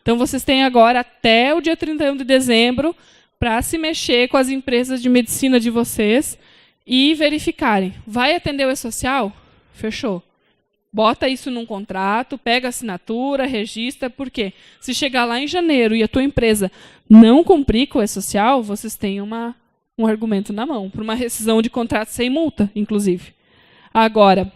Então, vocês têm agora até o dia 31 de dezembro para se mexer com as empresas de medicina de vocês e verificarem. Vai atender o E-Social? Fechou. Bota isso num contrato, pega a assinatura, registra, porque se chegar lá em janeiro e a tua empresa não cumprir com o E-Social, vocês têm um argumento na mão, para uma rescisão de contrato sem multa, inclusive. Agora,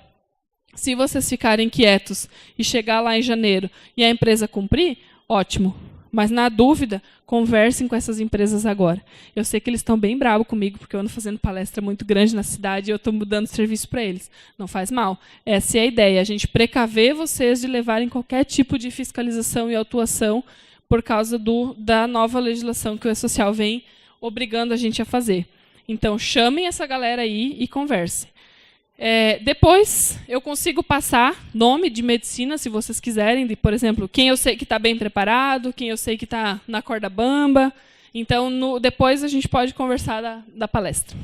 se vocês ficarem quietos e chegar lá em janeiro e a empresa cumprir, ótimo. Mas, na dúvida, conversem com essas empresas agora. Eu sei que eles estão bem bravos comigo, porque eu ando fazendo palestra muito grande na cidade e eu estou mudando serviço para eles. Não faz mal. Essa é a ideia, a gente precaver vocês de levarem qualquer tipo de fiscalização e autuação por causa da nova legislação que o E-Social vem obrigando a gente a fazer. Então, chamem essa galera aí e conversem. Depois, eu consigo passar nome de medicina, se vocês quiserem, de, por exemplo, quem eu sei que está bem preparado, quem eu sei que está na corda bamba. Então, depois a gente pode conversar da palestra.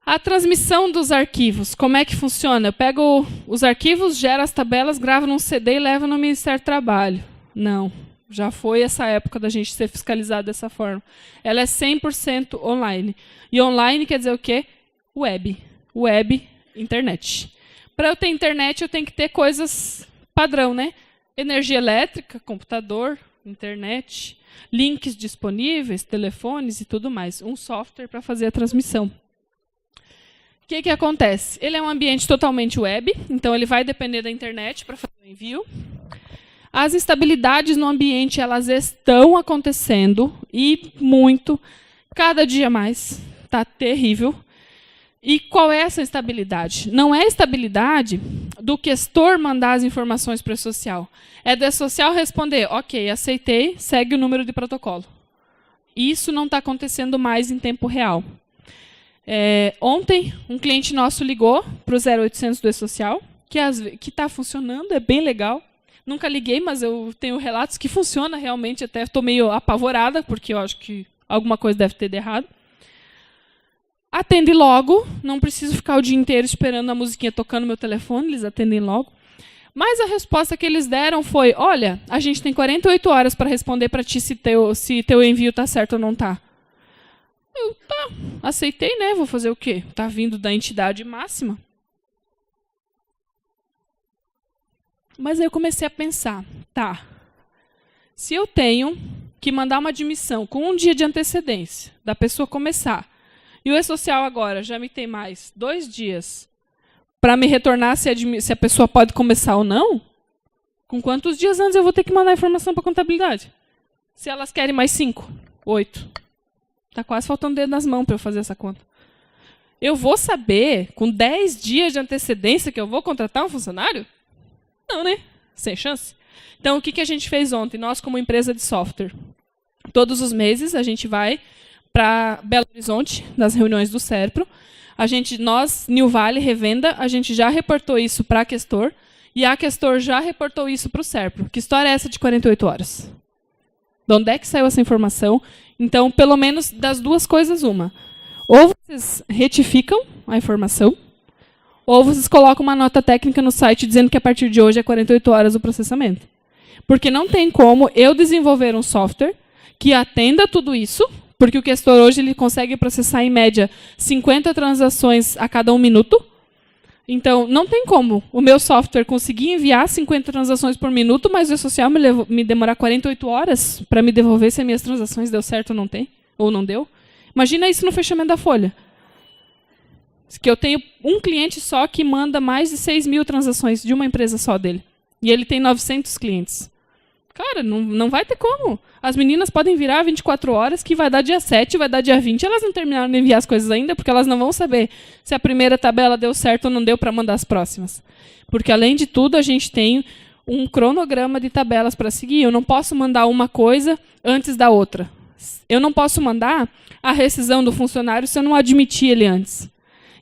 A transmissão dos arquivos, como é que funciona? Eu pego os arquivos, gero as tabelas, gravo num CD e levo no Ministério do Trabalho. Não. Já foi essa época da gente ser fiscalizado dessa forma. Ela é 100% online. E online quer dizer o quê? Web. Web, internet. Para eu ter internet, eu tenho que ter coisas padrão, né? Energia elétrica, computador, internet, links disponíveis, telefones e tudo mais. Um software para fazer a transmissão. O que acontece? Ele é um ambiente totalmente web, então ele vai depender da internet para fazer o envio. As instabilidades no ambiente, elas estão acontecendo, e muito, cada dia mais. Está terrível. E qual é essa instabilidade? Não é a estabilidade do questor mandar as informações para o E-Social. É do E-Social responder, ok, aceitei, segue o número de protocolo. Isso não está acontecendo mais em tempo real. Ontem, um cliente nosso ligou para o 0800 do E-Social, que está funcionando, é bem legal. Nunca liguei, mas eu tenho relatos que funciona realmente. Até estou meio apavorada, porque eu acho que alguma coisa deve ter de errado. Atende logo, não preciso ficar o dia inteiro esperando a musiquinha tocando no meu telefone, eles atendem logo. Mas a resposta que eles deram foi, olha, a gente tem 48 horas para responder para ti se teu envio está certo ou não está. Eu, aceitei, né? Vou fazer o quê? Está vindo da entidade máxima. Mas aí eu comecei a pensar, se eu tenho que mandar uma admissão com um dia de antecedência da pessoa começar, e o E-Social agora já me tem mais 2 dias para me retornar se a pessoa pode começar ou não, com quantos dias antes eu vou ter que mandar a informação para a contabilidade? Se elas querem mais 5, 8. Está quase faltando dedo nas mãos para eu fazer essa conta. Eu vou saber, com 10 dias de antecedência, que eu vou contratar um funcionário? Não, né? Sem chance. Então, o que a gente fez ontem? Nós, como empresa de software, todos os meses a gente vai para Belo Horizonte, nas reuniões do SERPRO. Nós, New Valley, Revenda, a gente já reportou isso para a Questor, e a Questor já reportou isso para o SERPRO. Que história é essa de 48 horas? De onde é que saiu essa informação? Então, pelo menos das duas coisas, uma. Ou vocês retificam a informação, ou vocês colocam uma nota técnica no site dizendo que a partir de hoje é 48 horas o processamento. Porque não tem como eu desenvolver um software que atenda tudo isso, porque o Questor hoje ele consegue processar, em média, 50 transações a cada 1 minuto. Então, não tem como o meu software conseguir enviar 50 transações por minuto, mas o E-Social me demorar 48 horas para me devolver se as minhas transações deu certo ou não deu. Imagina isso no fechamento da folha. Que eu tenho um cliente só que manda mais de 6.000 transações de uma empresa só dele. E ele tem 900 clientes. Cara, não vai ter como. As meninas podem virar 24 horas, que vai dar dia 7, vai dar dia 20. Elas não terminaram de enviar as coisas ainda, porque elas não vão saber se a primeira tabela deu certo ou não deu para mandar as próximas. Porque, além de tudo, a gente tem um cronograma de tabelas para seguir. Eu não posso mandar uma coisa antes da outra. Eu não posso mandar a rescisão do funcionário se eu não admitir ele antes.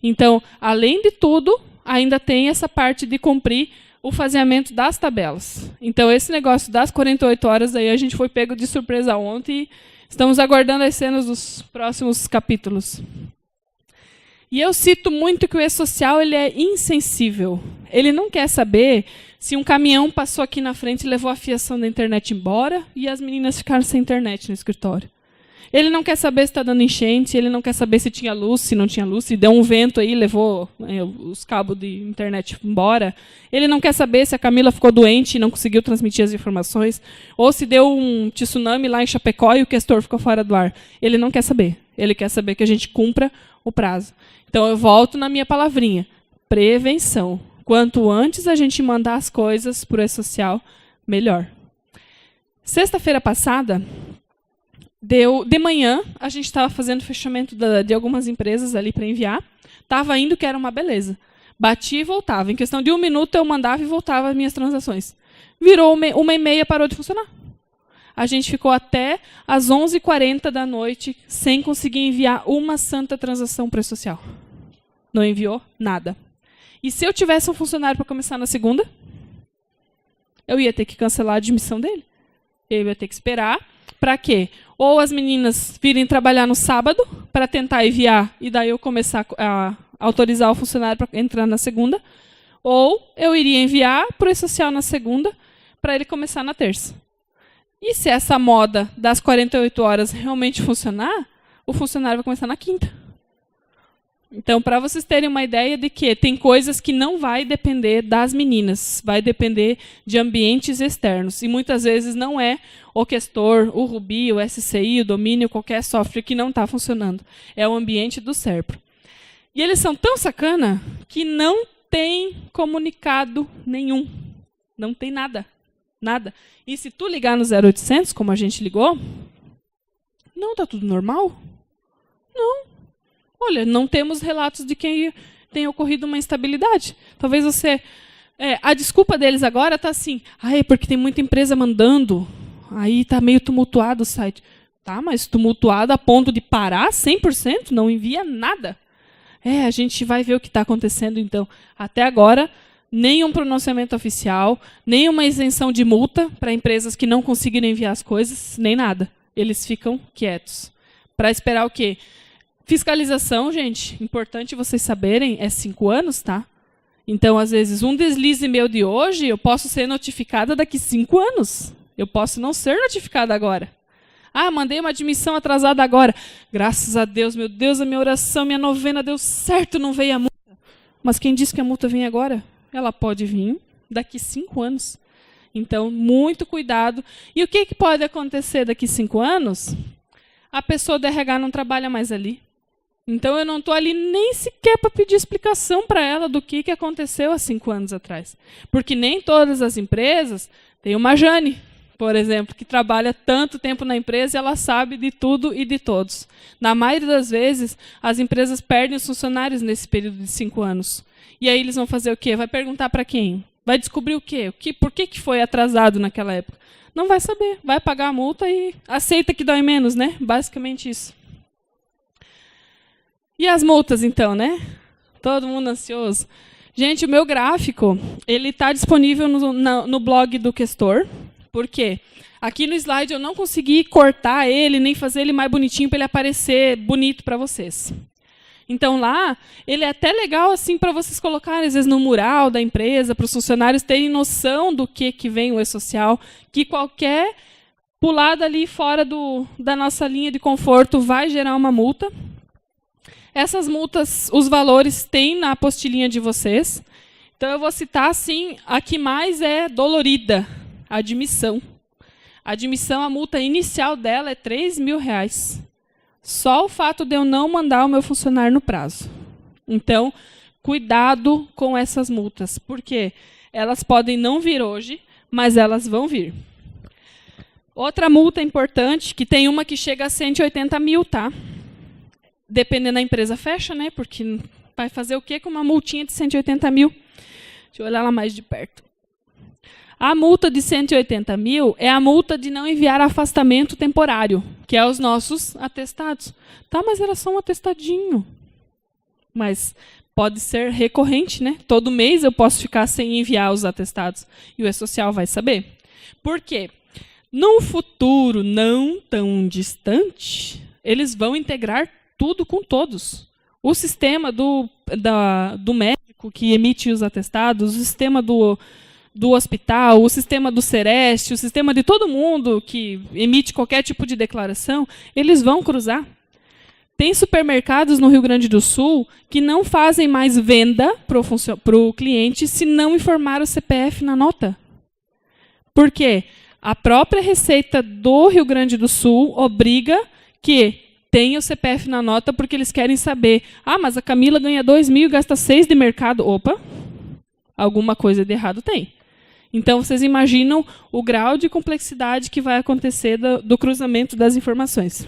Então, além de tudo, ainda tem essa parte de cumprir o faseamento das tabelas. Então, esse negócio das 48 horas, aí a gente foi pego de surpresa ontem e estamos aguardando as cenas dos próximos capítulos. E eu cito muito que o E-Social ele é insensível. Ele não quer saber se um caminhão passou aqui na frente e levou a fiação da internet embora e as meninas ficaram sem internet no escritório. Ele não quer saber se está dando enchente, ele não quer saber se tinha luz, se não tinha luz, se deu um vento aí, levou os cabos de internet embora. Ele não quer saber se a Camila ficou doente e não conseguiu transmitir as informações, ou se deu um tsunami lá em Chapecó e o Questor ficou fora do ar. Ele não quer saber. Ele quer saber que a gente cumpra o prazo. Então, eu volto na minha palavrinha. Prevenção. Quanto antes a gente mandar as coisas para o E-Social, melhor. Sexta-feira passada, de manhã, a gente estava fazendo fechamento de algumas empresas ali para enviar. Estava indo, que era uma beleza. Batia e voltava. Em questão de 1 minuto, eu mandava e voltava as minhas transações. Virou 1h30, parou de funcionar. A gente ficou até às 11h40 da noite sem conseguir enviar uma santa transação para o E-Social. Não enviou nada. E se eu tivesse um funcionário para começar na segunda, eu ia ter que cancelar a admissão dele. Eu ia ter que esperar. Para quê? Ou as meninas virem trabalhar no sábado para tentar enviar e daí eu começar a autorizar o funcionário para entrar na segunda, ou eu iria enviar para o E-Social na segunda para ele começar na terça. E se essa moda das 48 horas realmente funcionar, o funcionário vai começar na quinta. Então, para vocês terem uma ideia de que tem coisas que não vai depender das meninas, vai depender de ambientes externos. E muitas vezes não é o Questor, o Ruby, o SCI, o domínio, qualquer software que não está funcionando. É o ambiente do SERPRO. E eles são tão sacana que não tem comunicado nenhum. Não tem nada. Nada. E se tu ligar no 0800, como a gente ligou, não, está tudo normal? Não. Olha, não temos relatos de que tenha ocorrido uma instabilidade. Talvez você... a desculpa deles agora está assim, porque tem muita empresa mandando, aí está meio tumultuado o site. Tá, mas tumultuado a ponto de parar 100%? Não envia nada. A gente vai ver o que está acontecendo, então. Até agora, nenhum pronunciamento oficial, nenhuma isenção de multa para empresas que não conseguirem enviar as coisas, nem nada. Eles ficam quietos. Para esperar o quê? Fiscalização, gente, importante vocês saberem, é 5 anos, tá? Então, às vezes, um deslize meu de hoje, eu posso ser notificada daqui 5 anos. Eu posso não ser notificada agora. Mandei uma admissão atrasada agora. Graças a Deus, meu Deus, a minha oração, minha novena deu certo, não veio a multa. Mas quem disse que a multa vem agora? Ela pode vir daqui 5 anos. Então, muito cuidado. E o que pode acontecer daqui 5 anos? A pessoa do RH não trabalha mais ali. Então eu não estou ali nem sequer para pedir explicação para ela do que aconteceu há 5 anos atrás. Porque nem todas as empresas têm uma Jane, por exemplo, que trabalha tanto tempo na empresa e ela sabe de tudo e de todos. Na maioria das vezes, as empresas perdem os funcionários nesse período de 5 anos. E aí eles vão fazer o quê? Vai perguntar para quem? Vai descobrir o quê? Por que foi atrasado naquela época? Não vai saber. Vai pagar a multa e aceita que dói menos, né? Basicamente isso. E as multas, então, né? Todo mundo ansioso. Gente, o meu gráfico, ele está disponível no blog do Questor. Por quê? Aqui no slide eu não consegui cortar ele, nem fazer ele mais bonitinho para ele aparecer bonito para vocês. Então lá, ele é até legal assim para vocês colocarem, às vezes, no mural da empresa, para os funcionários terem noção do que vem o e-social, que qualquer pulada ali fora da nossa linha de conforto vai gerar uma multa. Essas multas, os valores tem na apostilinha de vocês. Então eu vou citar assim, a que mais é dolorida, a admissão. A admissão, a multa inicial dela é R$3.000. Só o fato de eu não mandar o meu funcionário no prazo. Então, cuidado com essas multas, porque elas podem não vir hoje, mas elas vão vir. Outra multa importante, que tem uma que chega a 180 mil, tá? Dependendo da empresa, fecha, né? Porque vai fazer o quê com uma multinha de 180 mil? Deixa eu olhar lá mais de perto. A multa de 180 mil é a multa de não enviar afastamento temporário, que é os nossos atestados. Tá, mas era só um atestadinho. Mas pode ser recorrente, né? Todo mês eu posso ficar sem enviar os atestados. E o e-social vai saber. Por quê? Num futuro não tão distante, eles vão integrar tudo com todos. O sistema do médico que emite os atestados, o sistema do hospital, o sistema do Sereste, o sistema de todo mundo que emite qualquer tipo de declaração, eles vão cruzar. Tem supermercados no Rio Grande do Sul que não fazem mais venda para o cliente se não informar o CPF na nota. Por quê? A própria Receita do Rio Grande do Sul obriga que tenha o CPF na nota porque eles querem saber. Ah, mas a Camila ganha 2.000 e gasta 6 de mercado. Opa, alguma coisa de errado tem. Então, vocês imaginam o grau de complexidade que vai acontecer do cruzamento das informações.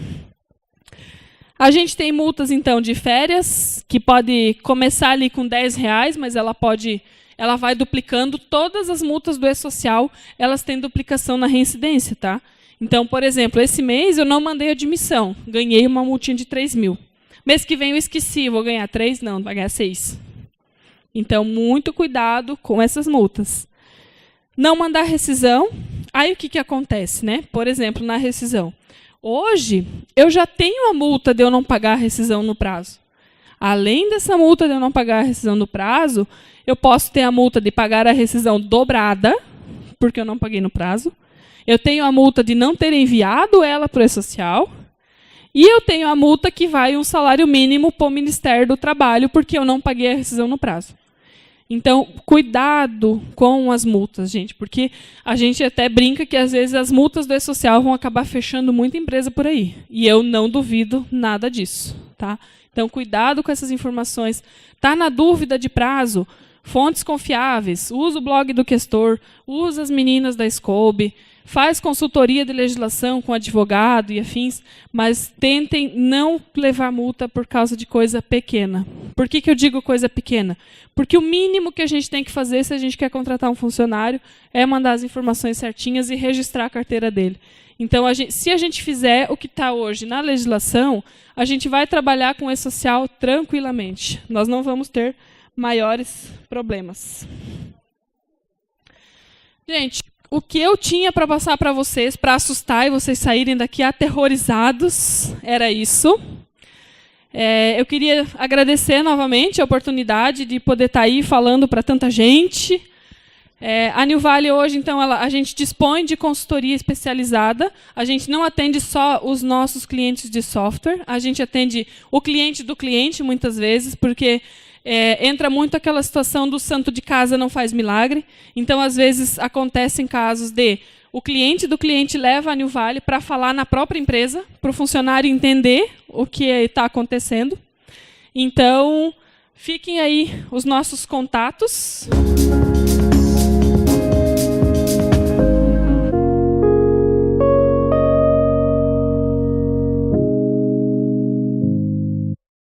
A gente tem multas, então, de férias, que pode começar ali com R$10, mas ela vai duplicando. Todas as multas do e-social, elas têm duplicação na reincidência, tá? Então, por exemplo, esse mês eu não mandei admissão, ganhei uma multinha de 3.000. Mês que vem eu esqueci, vou ganhar 3? Não, vai ganhar 6. Então, muito cuidado com essas multas. Não mandar rescisão, aí o que acontece, né? Por exemplo, na rescisão. Hoje, eu já tenho a multa de eu não pagar a rescisão no prazo. Além dessa multa de eu não pagar a rescisão no prazo, eu posso ter a multa de pagar a rescisão dobrada, porque eu não paguei no prazo. Eu tenho a multa de não ter enviado ela para o e-social. E eu tenho a multa que vai um salário mínimo para o Ministério do Trabalho, porque eu não paguei a rescisão no prazo. Então, cuidado com as multas, gente, porque a gente até brinca que, às vezes, as multas do e-social vão acabar fechando muita empresa por aí. E eu não duvido nada disso, tá? Então, cuidado com essas informações. Está na dúvida de prazo? Fontes confiáveis. Usa o blog do Questor, usa as meninas da Scoub, faz consultoria de legislação com advogado e afins, mas tentem não levar multa por causa de coisa pequena. Por que eu digo coisa pequena? Porque o mínimo que a gente tem que fazer se a gente quer contratar um funcionário é mandar as informações certinhas e registrar a carteira dele. Então, se a gente fizer o que está hoje na legislação, a gente vai trabalhar com o e-social tranquilamente. Nós não vamos ter maiores problemas. Gente, o que eu tinha para passar para vocês, para assustar e vocês saírem daqui aterrorizados, era isso. Eu queria agradecer novamente a oportunidade de poder estar aí falando para tanta gente. A New Valley hoje, então, a gente dispõe de consultoria especializada. A gente não atende só os nossos clientes de software, a gente atende o cliente do cliente, muitas vezes, porque entra muito aquela situação do santo de casa não faz milagre. Então, às vezes, acontecem casos de o cliente do cliente leva a New Valley para falar na própria empresa, para o funcionário entender o que está acontecendo. Então, fiquem aí os nossos contatos.